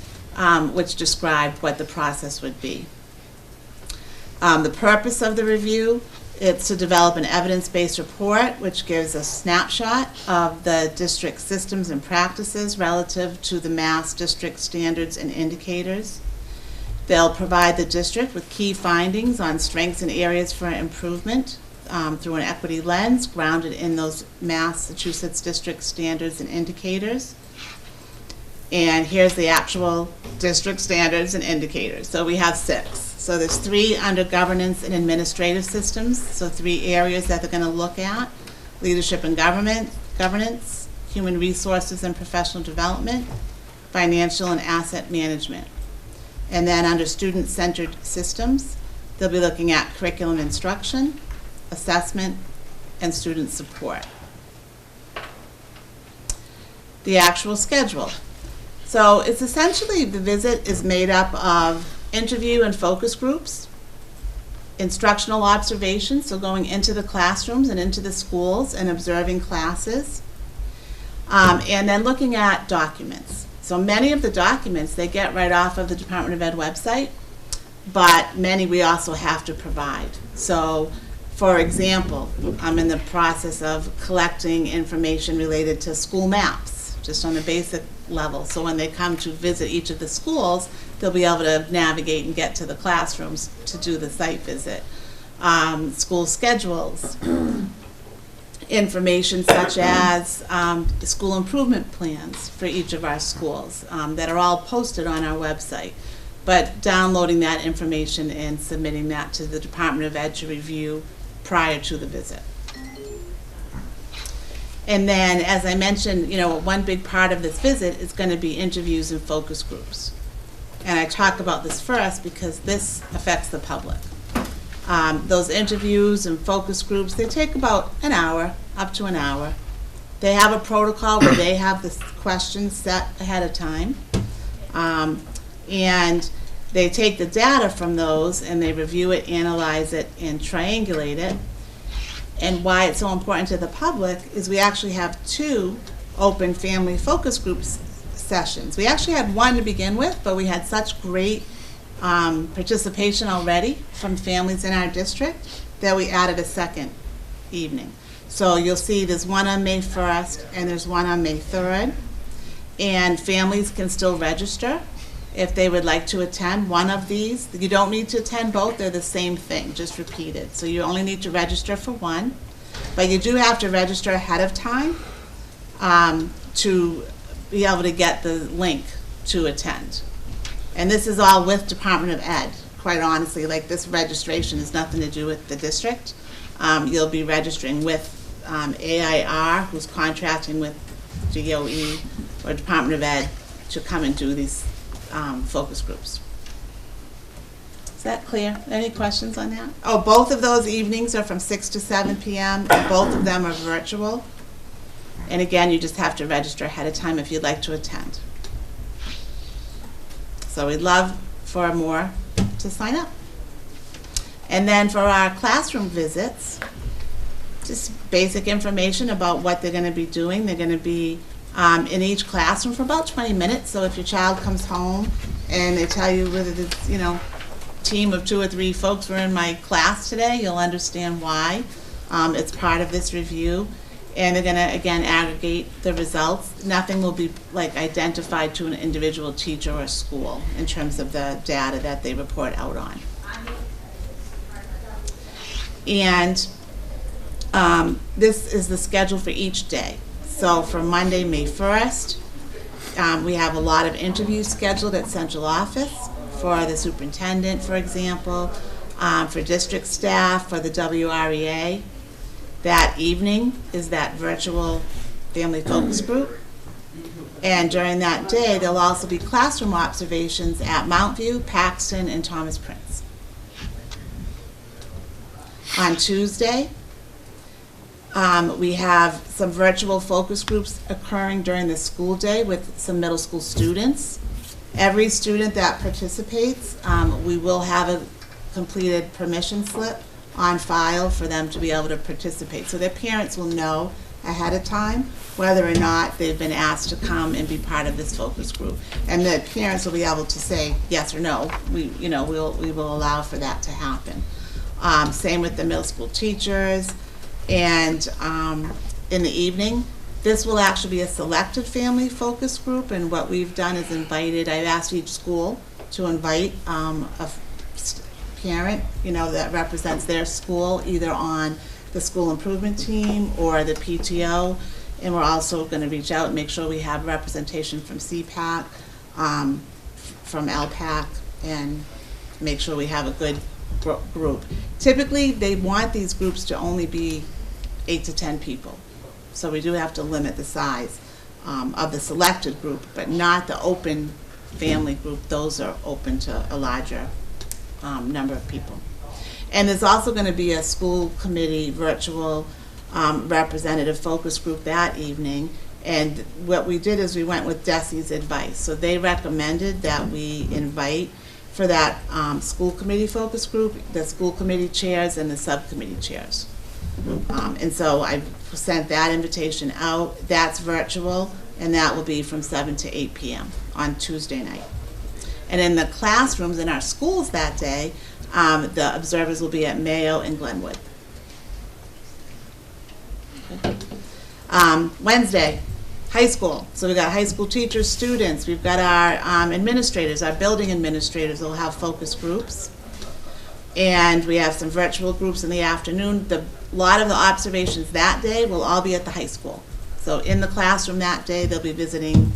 which described what the process would be. The purpose of the review, it's to develop an evidence-based report which gives a snapshot of the district systems and practices relative to the Mass district standards and indicators. They'll provide the district with key findings on strengths and areas for improvement through an equity lens grounded in those Massachusetts district standards and indicators. And here's the actual district standards and indicators. So we have 6. So there's 3 under governance and administrative systems. So 3 areas that they're going to look at: leadership and governance, human resources and professional development, financial and asset management. And then under student-centered systems, they'll be looking at curriculum instruction, assessment, and student support. The actual schedule. So it's essentially, the visit is made up of interview and focus groups, instructional observations, so going into the classrooms and into the schools and observing classes, and then looking at documents. So many of the documents they get right off of the Department of Ed website, but many we also have to provide. So, for example, I'm in the process of collecting information related to school maps just on a basic level. So when they come to visit each of the schools, they'll be able to navigate and get to the classrooms to do the site visit. School schedules, information such as school improvement plans for each of our schools that are all posted on our website. But downloading that information and submitting that to the Department of Ed to review prior to the visit. And then, as I mentioned, one big part of this visit is going to be interviews and focus groups. And I talk about this first because this affects the public. Those interviews and focus groups, they take about an hour, up to an hour. They have a protocol where they have the questions set ahead of time. And they take the data from those and they review it, analyze it, and triangulate it. And why it's so important to the public is we actually have 2 open family focus groups sessions. We actually had 1 to begin with, but we had such great participation already from families in our district that we added a second evening. So you'll see there's one on May 1st and there's one on May 3rd. And families can still register if they would like to attend one of these. You don't need to attend both, they're the same thing, just repeated. So you only need to register for one, but you do have to register ahead of time to be able to get the link to attend. And this is all with Department of Ed, quite honestly. Like, this registration has nothing to do with the district. You'll be registering with AIR, who's contracting with DOE or Department of Ed to come and do these focus groups. Is that clear? Any questions on that? Oh, both of those evenings are from 6 to 7 p.m. and both of them are virtual. And again, you just have to register ahead of time if you'd like to attend. So we'd love for more to sign up. And then for our classroom visits, just basic information about what they're going to be doing. They're going to be in each classroom for about 20 minutes. So if your child comes home and they tell you whether it's, team of 2 or 3 folks were in my class today, you'll understand why. It's part of this review. And they're going to, again, aggregate the results. Nothing will be identified to an individual teacher or school in terms of the data that they report out on. And this is the schedule for each day. So for Monday, May 1st, we have a lot of interviews scheduled at central office for the superintendent, for example, for district staff, for the WREA. That evening is that virtual family focus group. And during that day, there'll also be classroom observations at Mount View, Paxton, and Thomas Prince. On Tuesday, we have some virtual focus groups occurring during the school day with some middle school students. Every student that participates, we will have a completed permission slip on file for them to be able to participate. So their parents will know ahead of time whether or not they've been asked to come and be part of this focus group. And the parents will be able to say yes or no. We will allow for that to happen. Same with the middle school teachers. And in the evening, this will actually be a selected family focus group. And what we've done is I've asked each school to invite a parent, that represents their school, either on the school improvement team or the PTO. And we're also going to reach out and make sure we have representation from CPAC, from LPAC, and make sure we have a good group. Typically, they want these groups to only be 8 to 10 people. So we do have to limit the size of the selected group, but not the open family group. Those are open to a larger number of people. And there's also going to be a school committee virtual representative focus group that evening. And what we did is we went with DESE's advice. So they recommended that we invite for that school committee focus group, the school committee chairs and the subcommittee chairs. And so I sent that invitation out. That's virtual, and that will be from 7 to 8 p.m. on Tuesday night. And in the classrooms in our schools that day, the observers will be at Mayo and Glenwood. Wednesday, high school. So we've got high school teachers, students, we've got our administrators, our building administrators will have focus groups. And we have some virtual groups in the afternoon. A lot of the observations that day will all be at the high school. So in the classroom that day, they'll be visiting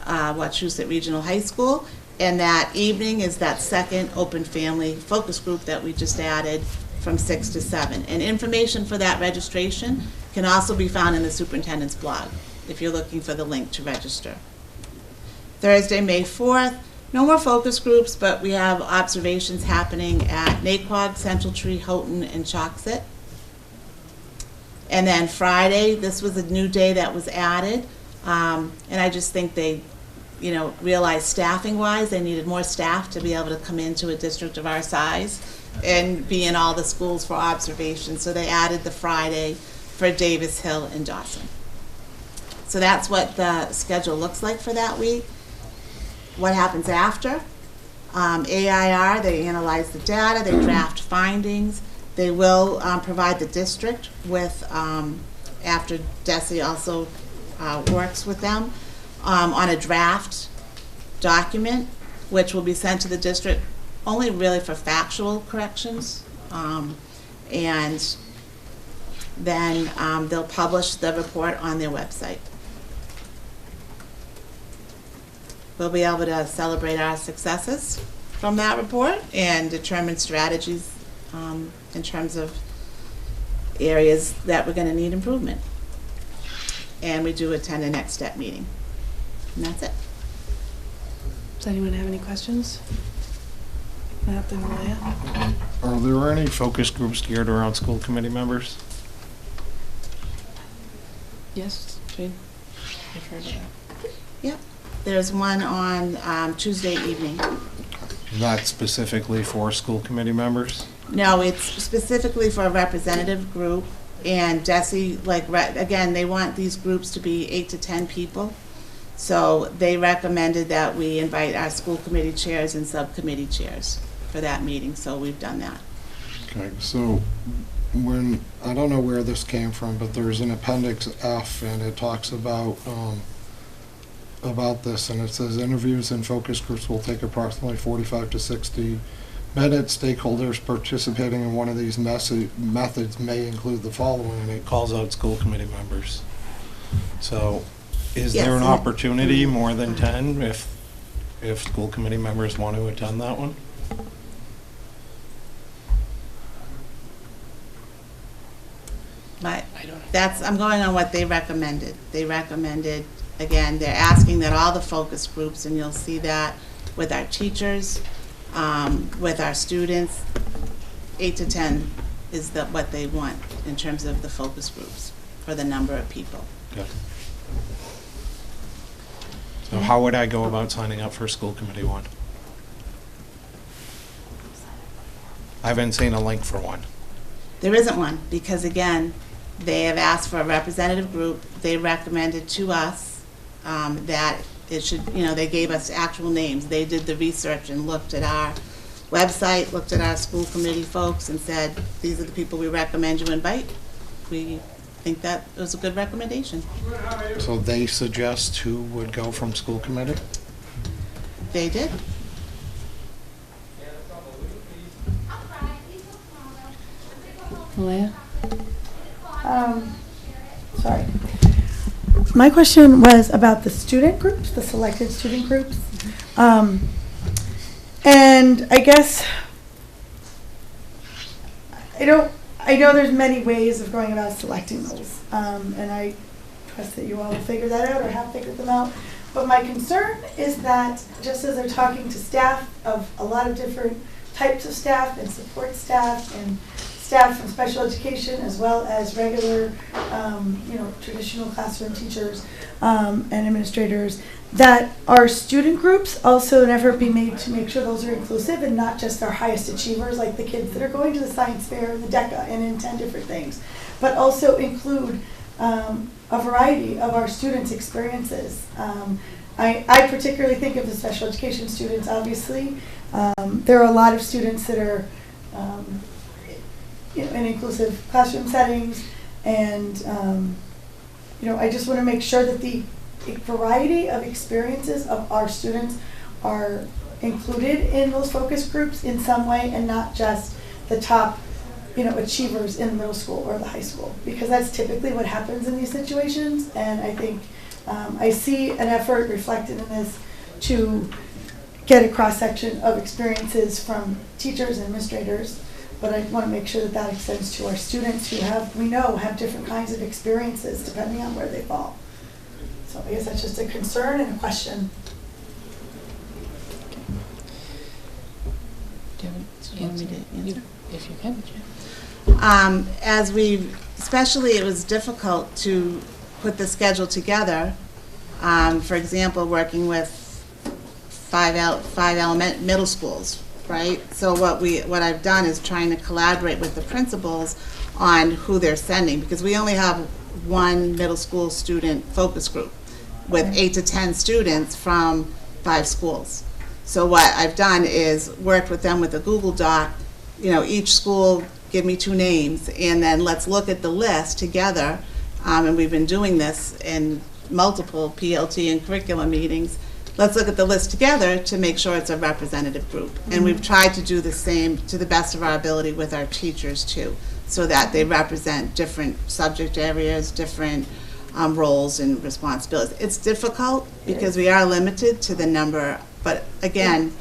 Wachusett Regional High School. And that evening is that second open family focus group that we just added from 6 to 7. And information for that registration can also be found in the superintendent's blog if you're looking for the link to register. Thursday, May 4th, no more focus groups, but we have observations happening at Naquag, Central Tree, Houghton, and Wachusett. And then Friday, this was a new day that was added, and I just think they, realized staffing-wise, they needed more staff to be able to come into a district of our size and be in all the schools for observation. So they added the Friday for Davis Hill and Dawson. So that's what the schedule looks like for that week. What happens after? AIR, they analyze the data, they draft findings. They will provide the district with, after DESE also works with them, on a draft document, which will be sent to the district only really for factual corrections. And then they'll publish the report on their website. We'll be able to celebrate our successes from that report and determine strategies in terms of areas that we're going to need improvement. And we do attend a next step meeting. And that's it. Does anyone have any questions? Nothing, Malia? Are there any focus groups geared around school committee members? Yes, Jane? I've heard of that. Yep. There's one on Tuesday evening. Not specifically for school committee members? No, it's specifically for a representative group, and DESE, again, they want these groups to be 8 to 10 people. So they recommended that we invite our school committee chairs and subcommittee chairs for that meeting, so we've done that. Okay, so I don't know where this came from, but there's an Appendix F, and it talks about this, and it says interviews and focus groups will take approximately 45 to 60 minutes. Stakeholders participating in one of these methods may include the following, and it Calls out school committee members. So is Yes, there an and- opportunity more than 10 if school committee members want to attend that one? But I'm going on what they recommended. They recommended, again, they're asking that all the focus groups, and you'll see that with our teachers, with our students, 8 to 10 is what they want in terms of the focus groups for the number of people. Okay. So how would I go about signing up for a school committee one? I haven't seen a link for one. There isn't one, because again, they have asked for a representative group. They recommended to us that it should, they gave us actual names. They did the research and looked at our website, looked at our school committee folks, and said, these are the people we recommend you invite. We think that was a good recommendation. So they suggest who would go from school committee? They did. Malia? Sorry. My question was about the student groups, the selected student groups. And I guess, I know there's many ways of going about selecting those. And I trust that you all will figure that out or have figured them out. But my concern is that just as they're talking to staff of a lot of different types of staff and support staff and staff from special education as well as regular, traditional classroom teachers and administrators, that our student groups also an effort be made to make sure those are inclusive and not just our highest achievers, like the kids that are going to the science fair and the DECA and in 10 different things, but also include a variety of our students' experiences. I particularly think of the special education students, obviously. There are a lot of students that are in inclusive classroom settings and I just want to make sure that the variety of experiences of our students are included in those focus groups in some way, and not just the top, achievers in the middle school or the high school, because that's typically what happens in these situations. And I think I see an effort reflected in this to get a cross-section of experiences from teachers and administrators, but I want to make sure that that extends to our students who have different kinds of experiences depending on where they fall. So I guess that's just a concern and a question. Do you want me to answer? If you can. Especially it was difficult to put the schedule together. For example, working with five middle schools, right? So what I've done is trying to collaborate with the principals on who they're sending, because we only have one middle school student focus group with 8 to 10 students from 5 schools. So what I've done is worked with them with a Google Doc, each school give me 2 names, and then let's look at the list together. And we've been doing this in multiple PLT and curriculum meetings. Let's look at the list together to make sure it's a representative group. And we've tried to do the same to the best of our ability with our teachers too, so that they represent different subject areas, different roles and responsibilities. It's difficult because we are limited to the number, but again,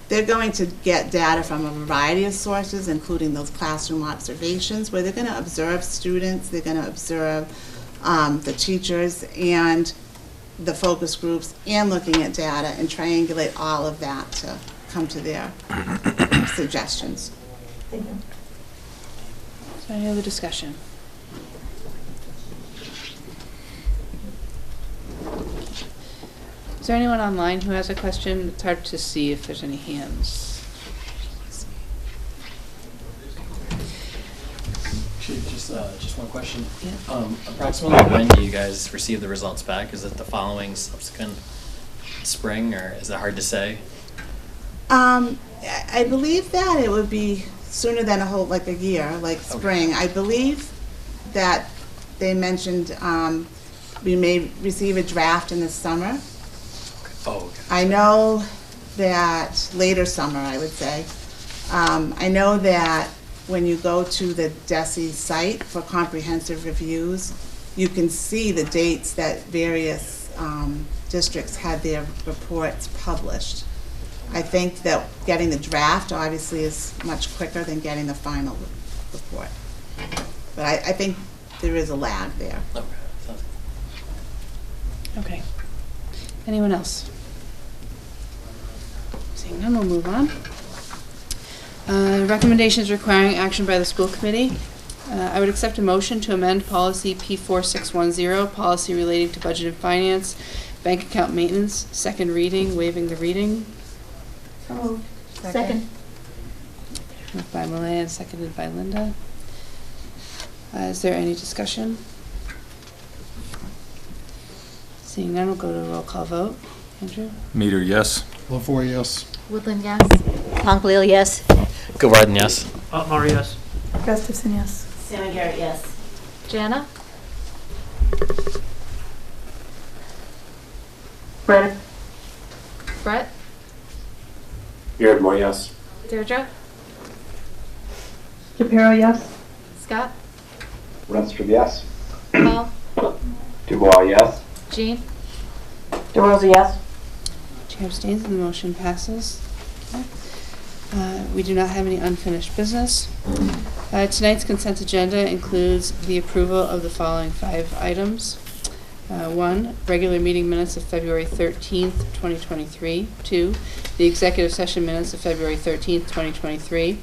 they're going to get data from a variety of sources, including those classroom observations, where they're going to observe students, they're going to observe the teachers and the focus groups, and looking at data and triangulate all of that to come to their suggestions. Thank you. So any other discussion? Is there anyone online who has a question? It's hard to see if there's any hands. Actually, just one question. Yeah. Approximately when do you guys receive the results back? Is it the following subsequent spring, or is it hard to say? I believe that it would be sooner than a year, like spring. I believe that they mentioned we may receive a draft in the summer. Oh, okay. I know that later summer, I would say. I know that when you go to the DESE site for comprehensive reviews, you can see the dates that various districts had their reports published. I think that getting the draft obviously is much quicker than getting the final report. But I think there is a lag there. Okay. Sounds good. Okay. Anyone else? Seeing none, we'll move on. Recommendations requiring action by the school committee. I would accept a motion to amend policy P4610, policy relating to budget and finance, bank account maintenance, second reading, waiving the reading. So moved. Second. Moved by Malaya and seconded by Linda. Is there any discussion? Seeing none, we'll go to a roll call vote. Andrew? Meter, yes. Lavoy, yes. Woodland, yes. Conkleal, yes. Goodwarden, yes. Murray, yes. Gustafson, yes. Sam Garrett, yes. Jana? Brett? Brett? Beardmore, yes. Deirdre? Shapiro, yes. Scott? Renstrom, yes. Paul? Dubois, yes. Jean? DeRosa, yes. Chair abstains and the motion passes. Okay. We do not have any unfinished business. Tonight's consent agenda includes the approval of the following 5 items. 1, regular meeting minutes of February 13th, 2023. 2, the executive session minutes of February 13th, 2023.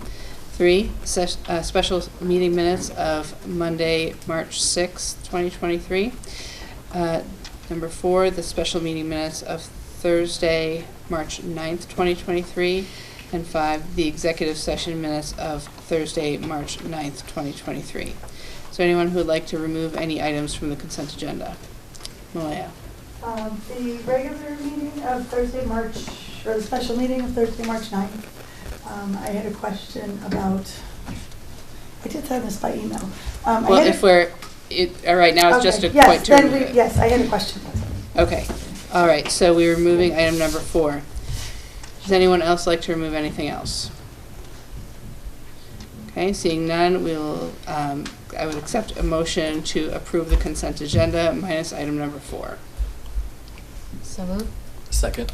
3, special meeting minutes of Monday, March 6th, 2023. Number 4, the special meeting minutes of Thursday, March 9th, 2023. And 5, the executive session minutes of Thursday, March 9th, 2023. So anyone who would like to remove any items from the consent agenda? Malaya. The regular meeting of Thursday, or the special meeting of Thursday, March 9th, I had a question about, I did send this by email. Well, if we're right now it's just a Okay, point to yes, remove it. yes, I had a question. Okay, all right, so we're removing item number 4. Does anyone else like to remove anything else? Okay, seeing none, I would accept a motion to approve the consent agenda minus item number 4. So moved. Second.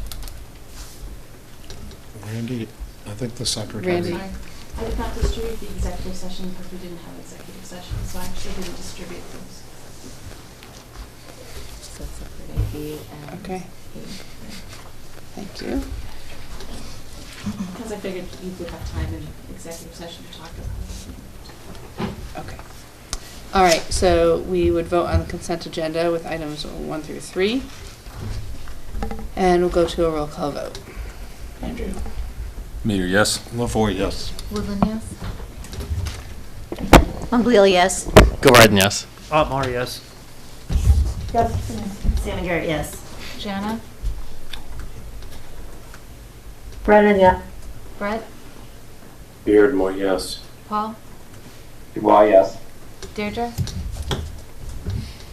Randy, I think the secretary. Randy. I did not distribute the executive session because we didn't have executive session, so I actually didn't distribute those. So it's up to A and Okay. E. Thank you. Because I figured you would have time in executive session to talk about it. Okay. All right, so we would vote on the consent agenda with items 1 through 3. And we'll go to a roll call vote. Andrew. Meter, yes. LaVoy, yes. Woodland, yes? Mongley, yes. Gilbert, yes. Otmar, yes. Yes. Sam and Garrett, yes. Jana? Brennan, yeah. Brett? Beardmore, yes. Paul? Dubois, yes. Deirdre?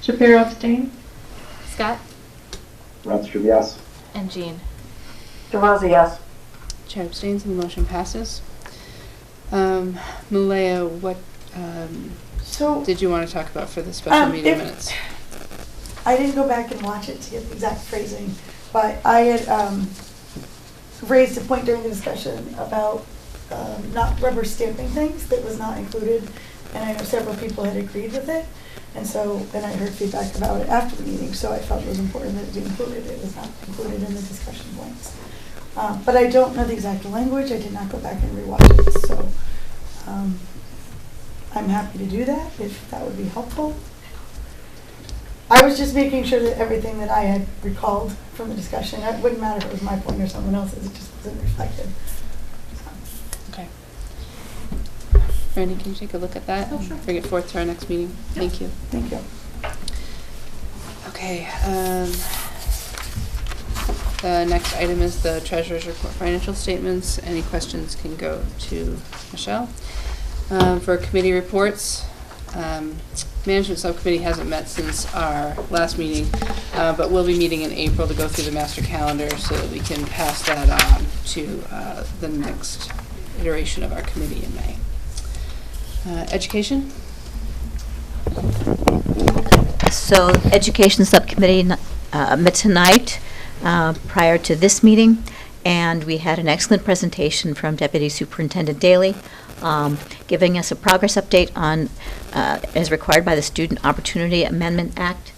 Shapiro abstain. Scott? Renstrom, yes. And Jean. DeRosa, yes. Chair abstains and the motion passes. Malaya, what So, did you want to talk about for the special meeting if- minutes? I didn't go back and watch it to get the exact phrasing, but I had raised a point during the discussion about not rubber stamping things that was not included, and I know several people had agreed with it, and so, and I heard feedback about it after the meeting, so I felt it was important that it be included. It was not included in the discussion points. But I don't know the exact language. I did not go back and rewatch it, so I'm happy to do that if that would be helpful. I was just making sure that everything that I had recalled from the discussion, it wouldn't matter if it was my point or someone else's, it just wasn't reflected. Okay. Randy, can you take a look at that? Oh, sure. Bring it forth to our next meeting. Thank you. Thank you. Okay, the next item is the treasurer's report financial statements. Any questions can go to Michelle. For committee reports, management subcommittee hasn't met since our last meeting, but we'll be meeting in April to go through the master calendar so that we can pass that on to the next iteration of our committee in May. Education? So, Education Subcommittee met tonight prior to this meeting, and we had an excellent presentation from Deputy Superintendent Daly, giving us a progress update on, as required by the Student Opportunity Amendment Act.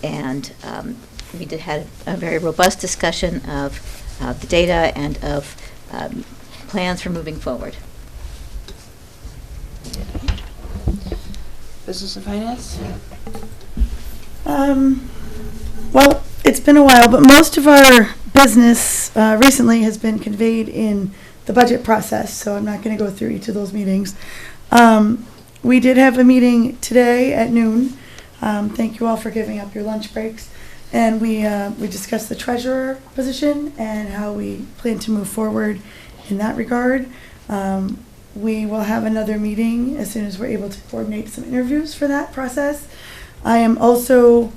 We had a very robust discussion of the data and of plans for moving forward. Business and finance? Well, it's been a while, but most of our business recently has been conveyed in the budget process, so I'm not going to go through each of those meetings. We did have a meeting today at noon. Thank you all for giving up your lunch breaks. And we discussed the treasurer position and how we plan to move forward in that regard. We will have another meeting as soon as we're able to coordinate some interviews for that process. I am also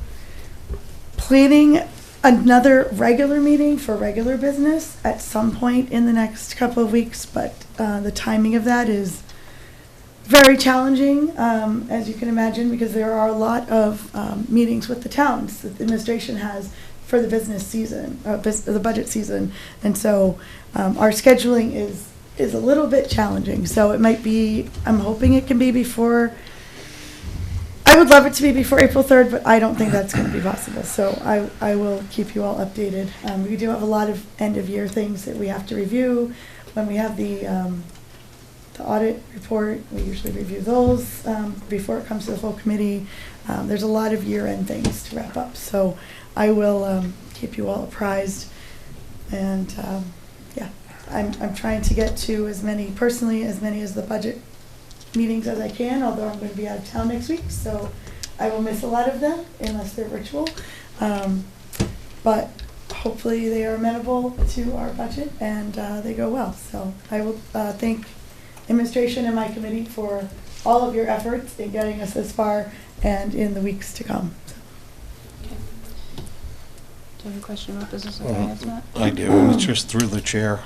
planning another regular meeting for regular business at some point in the next couple of weeks, but the timing of that is very challenging, as you can imagine, because there are a lot of meetings with the towns that the administration has for the business season, the budget season, and so our scheduling is a little bit challenging. So it might be, I'm hoping it can be before, I would love it to be before April 3rd, but I don't think that's going to be possible. So I will keep you all updated. We do have a lot of end of year things that we have to review. When we have the audit report, we usually review those before it comes to the full committee. There's a lot of year-end things to wrap up. So I will keep you all apprised. And yeah, I'm trying to get to as many as the budget meetings as I can, although I'm going to be out of town next week, so I will miss a lot of them unless they're virtual. But hopefully they are amenable to our budget and they go well. So I will thank administration and my committee for all of your efforts in getting us this far and in the weeks to come. Do you have a question about business and finance, Matt? I do. It's just through the chair.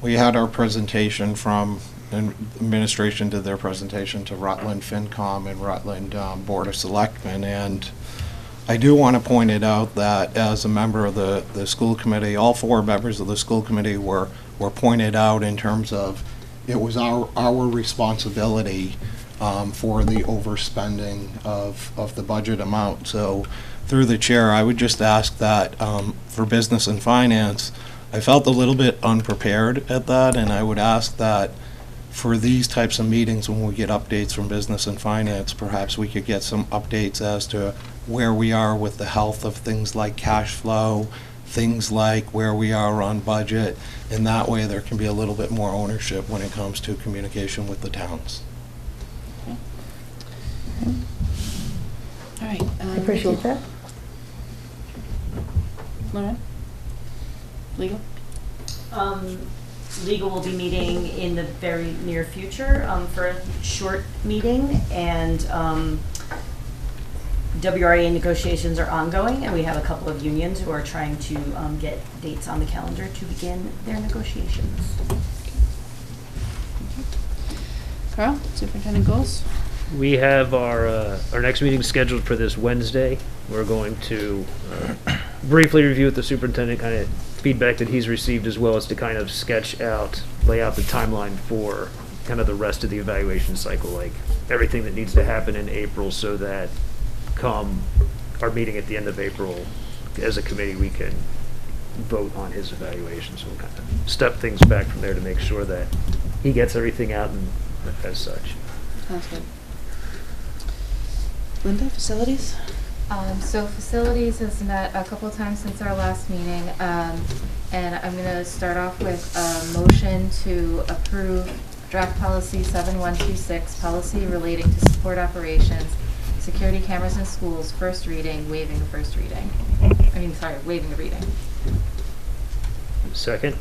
We had our presentation from, administration did their presentation to Rutland FinCom and Rutland Board of Selectmen, and I do want to point it out that as a member of the school committee, all 4 members of the school committee were pointed out in terms of it was our responsibility for the overspending of the budget amount. So through the chair, I would just ask that for business and finance, I felt a little bit unprepared at that, and I would ask that for these types of meetings, when we get updates from business and finance, perhaps we could get some updates as to where we are with the health of things like cash flow, things like where we are on budget, and that way there can be a little bit more ownership when it comes to communication with the towns. All right. I appreciate that. Lauren? Legal? Legal will be meeting in the very near future for a short meeting, and WRA negotiations are ongoing, and we have a couple of unions who are trying to get dates on the calendar to begin their negotiations. Carl, superintendent goals? We have our next meeting scheduled for this Wednesday. We're going to briefly review with the superintendent kind of feedback that he's received, as well as to kind of lay out the timeline for kind of the rest of the evaluation cycle, like everything that needs to happen in April, so that come our meeting at the end of April, as a committee, we can vote on his evaluation. So we'll kind of step things back from there to make sure that he gets everything out and as such. Sounds good. Linda, facilities? So facilities has met a couple times since our last meeting, and I'm going to start off with a motion to approve draft policy 7126, policy relating to support operations, security cameras in schools, first reading, waiving the first reading. Waiving the reading. Second.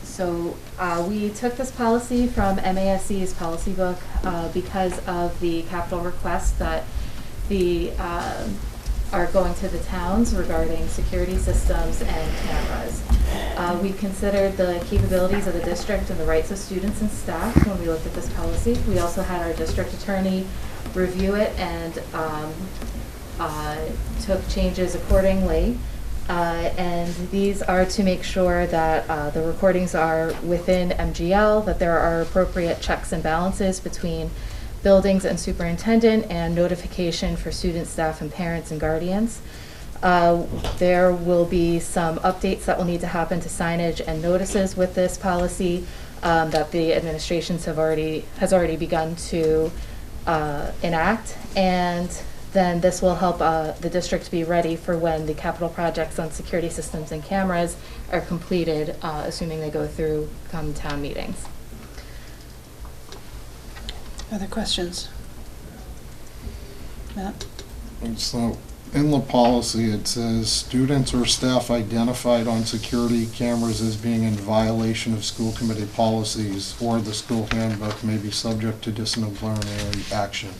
So we took this policy from MASC's policy book because of the capital requests that are going to the towns regarding security systems and cameras. We considered the capabilities of the district and the rights of students and staff when we looked at this policy. We also had our district attorney review it and took changes accordingly. And these are to make sure that the recordings are within MGL, that there are appropriate checks and balances between buildings and superintendent, and notification for students, staff, and parents and guardians. There will be some updates that will need to happen to signage and notices with this policy that the administrations has already begun to enact, and then this will help the district be ready for when the capital projects on security systems and cameras are completed, assuming they go through come town meetings. Other questions? Matt? So in the policy, it says students or staff identified on security cameras as being in violation of school committee policies or the school handbook may be subject to disciplinary action.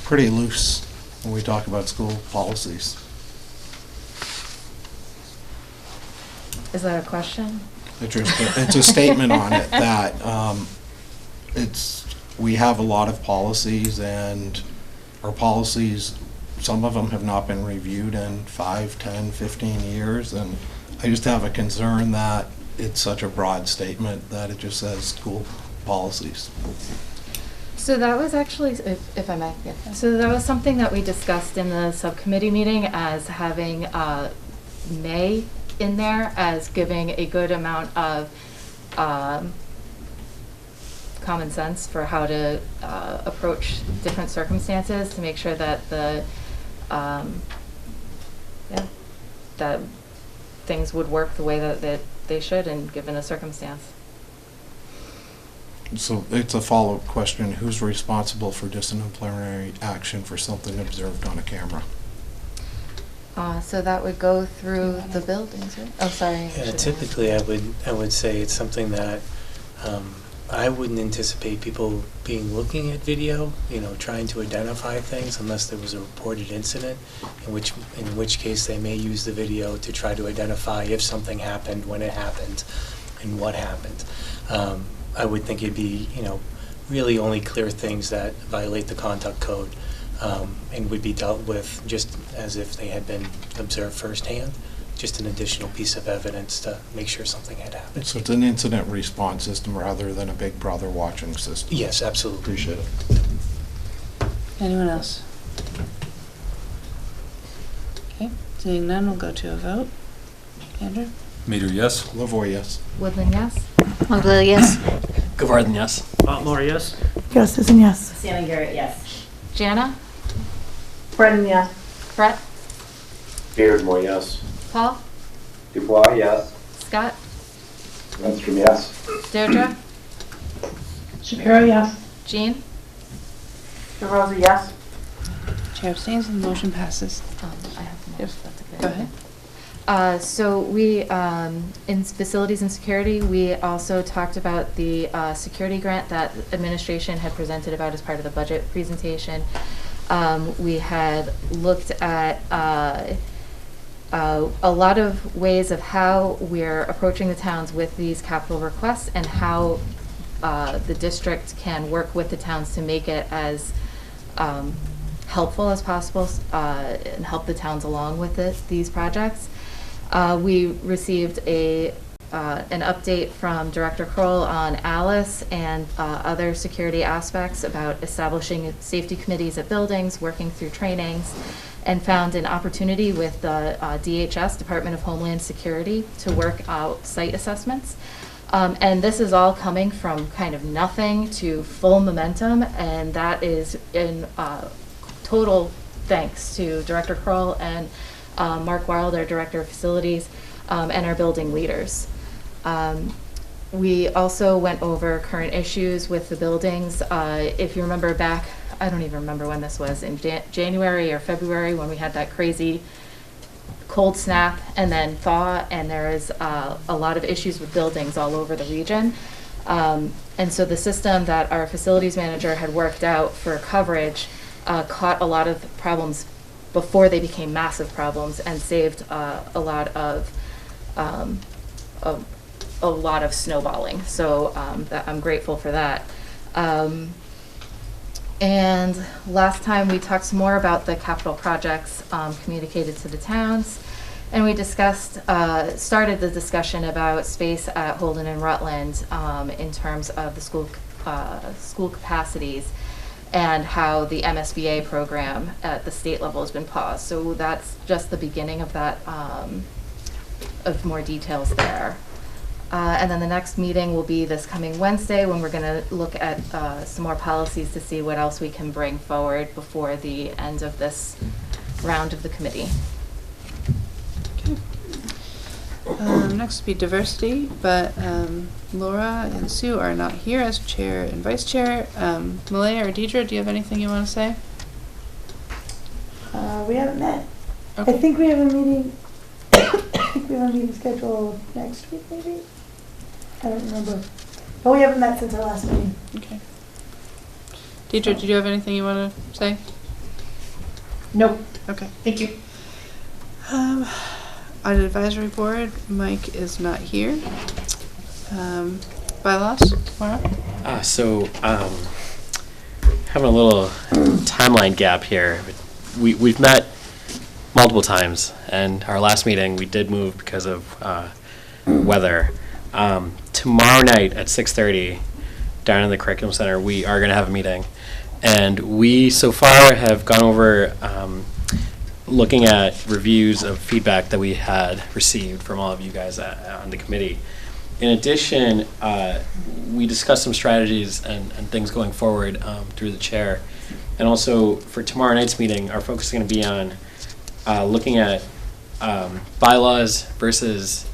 Pretty loose when we talk about school policies. Is that a question? It's a statement on it that we have a lot of policies, and our policies, some of them have not been reviewed in 5, 10, 15 years, and I just have a concern that it's such a broad statement that it just says school policies. So that was actually, if I may, yeah. So that was something that we discussed in the subcommittee meeting as having may in there as giving a good amount of common sense for how to approach different circumstances to make sure that that things would work the way that they should in given a circumstance. So it's a follow-up question. Who's responsible for disciplinary action for something observed on a camera? So that would go through the buildings, right? Oh, sorry. Yeah, typically, I would say it's something that I wouldn't anticipate people being looking at video, trying to identify things unless there was a reported incident, in which case they may use the video to try to identify if something happened, when it happened, and what happened. I would think it'd be, really only clear things that violate the conduct code and would be dealt with just as if they had been observed firsthand. Just an additional piece of evidence to make sure something had happened. So it's an incident response system rather than a Big Brother watching system. Yes, absolutely. Appreciate it. Anyone else? Okay, seeing none, we'll go to a vote. Andrew? Mater, yes. Lavoy, yes. Woodland, yes. Montpelier, yes. Gavarden, yes. Moore, yes. Gustafson, yes. Sam Garrett, yes. Jana? Brennan, yes. Brett? Beardmore, yes. Paul? Dubois, yes. Scott? Lindstrom, yes. Deirdre? Shapiro, yes. Jean? DeRosa, yes. Chair abstains and the motion passes. I have more. Yes. That's okay. Go ahead. So we, in facilities and security, we also talked about the security grant that administration had presented about as part of the budget presentation. We had looked at a lot of ways of how we're approaching the towns with these capital requests and how the district can work with the towns to make it as helpful as possible and help the towns along with these projects. We received an update from Director Kroll on Alice and other security aspects about establishing safety committees at buildings, working through trainings, and found an opportunity with the DHS, Department of Homeland Security, to work out site assessments. And this is all coming from kind of nothing to full momentum, and that is in total thanks to Director Kroll and Mark Wild, our Director of Facilities, and our building leaders. We also went over current issues with the buildings. If you remember back, I don't even remember when this was, in January or February, when we had that crazy cold snap and then thaw, and there is a lot of issues with buildings all over the region. And so the system that our facilities manager had worked out for coverage caught a lot of problems before they became massive problems and saved a lot of snowballing. So I'm grateful for that. And last time we talked some more about the capital projects communicated to the towns, and we discussed, started the discussion about space at Holden and Rutland in terms of the school capacities and how the MSBA program at the state level has been paused. So that's just the beginning of that, of more details there. And then the next meeting will be this coming Wednesday, when we're going to look at some more policies to see what else we can bring forward before the end of this round of the committee. Okay. Next would be diversity, but Laura and Sue are not here as chair and vice chair. Malaya or Deidre, do you have anything you want to say? We haven't met. Okay. I think we have a meeting. I think we have a meeting scheduled next week, maybe. I don't remember. But we haven't met since our last meeting. Okay. Deidre, did you have anything you want to say? Nope. Okay. Thank you. Audit advisory board, Mike is not here. Bylaws, Maura? Having a little timeline gap here. We've met multiple times, and our last meeting we did move because of weather. Tomorrow night at 6:30 down in the Curriculum Center, we are going to have a meeting, and we so far have gone over looking at reviews of feedback that we had received from all of you guys on the committee. In addition, we discussed some strategies and things going forward through the chair. And also for tomorrow night's meeting, our focus is going to be on looking at bylaws versus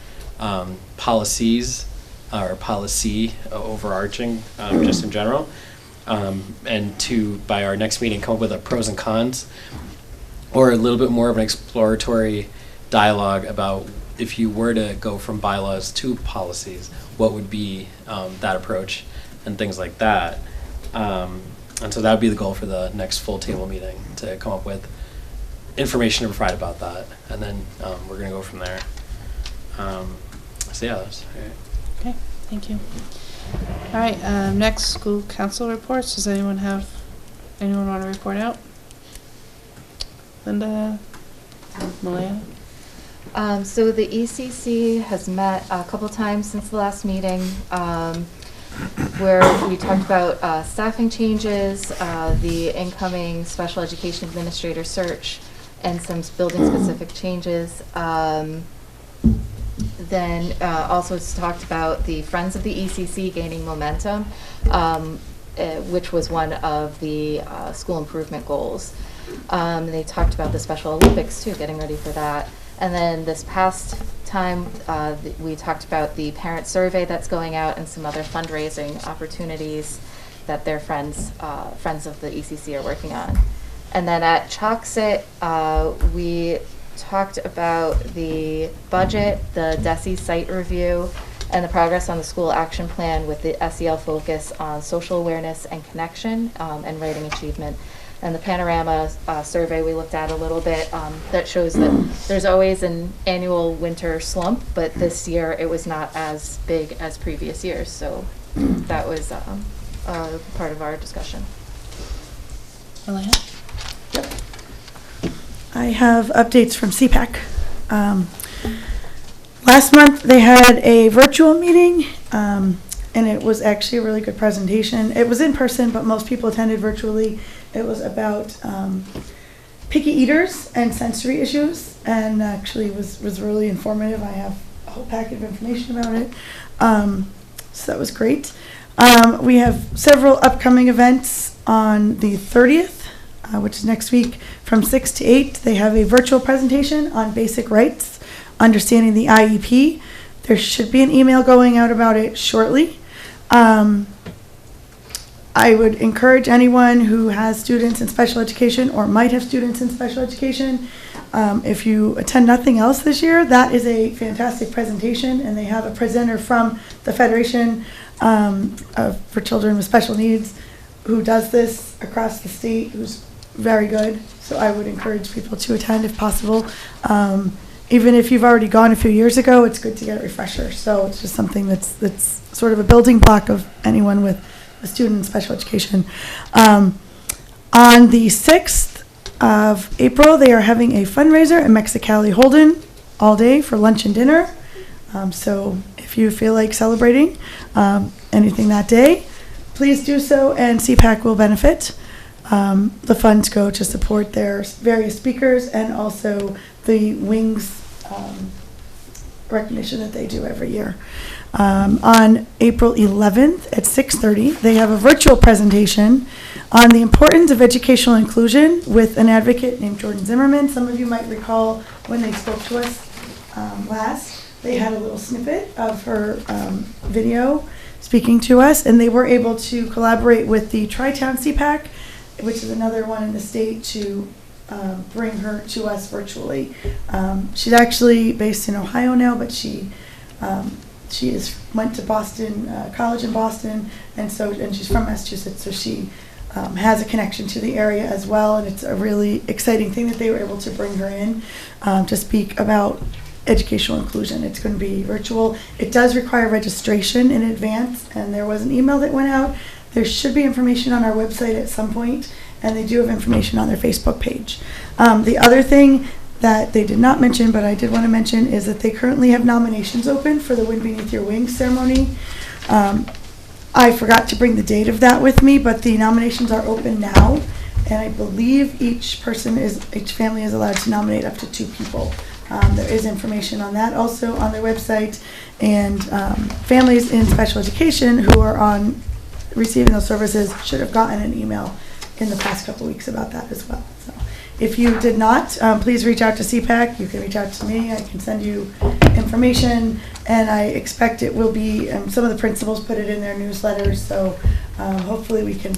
policies, or policy overarching, just in general. And to, by our next meeting, come up with a pros and cons or a little bit more of an exploratory dialogue about if you were to go from bylaws to policies, what would be that approach and things like that. And so that would be the goal for the next full table meeting, to come up with information to provide about that. And then we're going to go from there. So yeah, that's all right. Okay, thank you. All right, next, school council reports. Does anyone want to report out? Linda? Malaya? So the ECC has met a couple times since the last meeting, where we talked about staffing changes, the incoming special education administrator search, and some building-specific changes. Then also it's talked about the Friends of the ECC gaining momentum, which was one of the school improvement goals. They talked about the Special Olympics too, getting ready for that. And then this past time, we talked about the parent survey that's going out and some other fundraising opportunities that their friends of the ECC are working on. And then at Wachusett, we talked about the budget, the DESE site review, and the progress on the school action plan with the SEL focus on social awareness and connection and writing achievement. And the panorama survey we looked at a little bit, that shows that there's always an annual winter slump, but this year it was not as big as previous years. So that was part of our discussion. Malaya? Yep. I have updates from CPAC. Last month they had a virtual meeting, and it was actually a really good presentation. It was in person, but most people attended virtually. It was about picky eaters and sensory issues, and actually was really informative. I have a whole packet of information about it, so that was great. We have several upcoming events on the 30th, which is next week, from 6 to 8. They have a virtual presentation on basic rights, understanding the IEP. There should be an email going out about it shortly. I would encourage anyone who has students in special education or might have students in special education, if you attend nothing else this year, that is a fantastic presentation, and they have a presenter from the Federation for Children with Special Needs who does this across the state, who's very good. So I would encourage people to attend if possible. Even if you've already gone a few years ago, it's good to get a refresher. So it's just something that's sort of a building block of anyone with a student in special education. On the 6th of April, they are having a fundraiser at Mexicali Holden all day for lunch and dinner. So if you feel like celebrating anything that day, please do so, and CPAC will benefit. The funds go to support their various speakers and also the Wings recognition that they do every year. On April 11th at 6:30, they have a virtual presentation on the importance of educational inclusion with an advocate named Jordan Zimmerman. Some of you might recall when they spoke to us last, they had a little snippet of her video speaking to us, and they were able to collaborate with the Tri-Town CPAC, which is another one in the state, to bring her to us virtually. She's actually based in Ohio now, but she went to Boston college in Boston, and she's from Massachusetts, so she has a connection to the area as well, and it's a really exciting thing that they were able to bring her in to speak about educational inclusion. It's going to be virtual. It does require registration in advance, and there was an email that went out. There should be information on our website at some point, and they do have information on their Facebook page. The other thing that they did not mention, but I did want to mention, is that they currently have nominations open for the Wind Beneath Your Wings ceremony. I forgot to bring the date of that with me, but the nominations are open now, and I believe each family is allowed to nominate up to 2 people. There is information on that also on their website, and families in special education who are on receiving those services should have gotten an email in the past couple weeks about that as well. So if you did not, please reach out to CPAC. You can reach out to me. I can send you information, and I expect it will be, some of the principals put it in their newsletters, so hopefully we can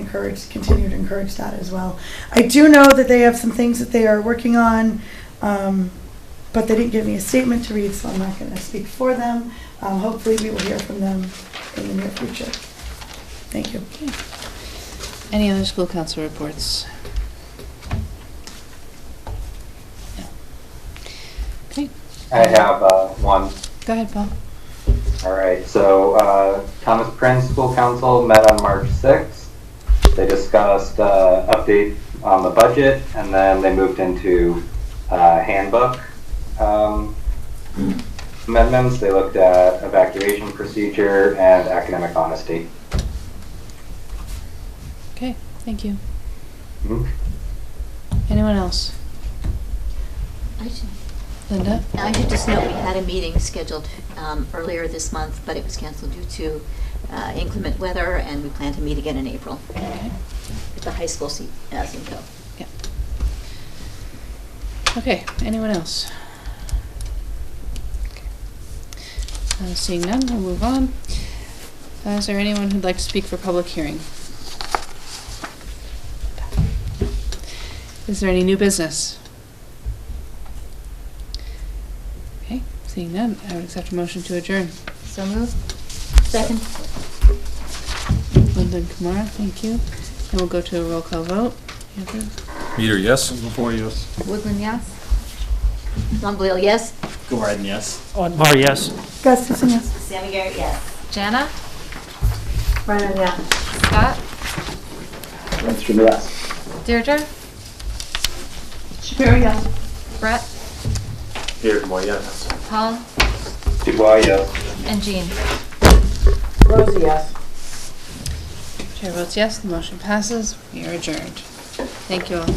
continue to encourage that as well. I do know that they have some things that they are working on, but they didn't give me a statement to read, so I'm not going to speak for them. Hopefully we will hear from them in the near future. Thank you. Any other school council reports? No. Okay. I have one. Go ahead, Paul. All right, so Thomas Prince School Council met on March 6th. They discussed update on the budget, and then they moved into handbook amendments. They looked at evacuation procedure and academic honesty. Okay, thank you. Mhm. Anyone else? Linda? I should just note, we had a meeting scheduled earlier this month, but it was canceled due to inclement weather, and we plan to meet again in April. Okay. At the high school Simcoe. Yeah. Okay, anyone else? Seeing none, we'll move on. Is there anyone who'd like to speak for public hearing? Is there any new business? Okay, seeing none, I would accept a motion to adjourn. So moved. Second. Linda and Kamara, thank you. And we'll go to a roll call vote. Andrew? Meter, yes? Before yes. Woodland, yes. Longley, yes? Gordon, yes. Mar, yes. Gustafson, yes. Sammy Garrett, yes. Jana? Brennan, yeah. Scott? Lindstrom, yes. Deirdre? Shapiro, yes. Brett? Beardmore, yes. Paul? Dubois, yes. And Jean? Rosie, yes. Chair votes yes, the motion passes. We are adjourned. Thank you all.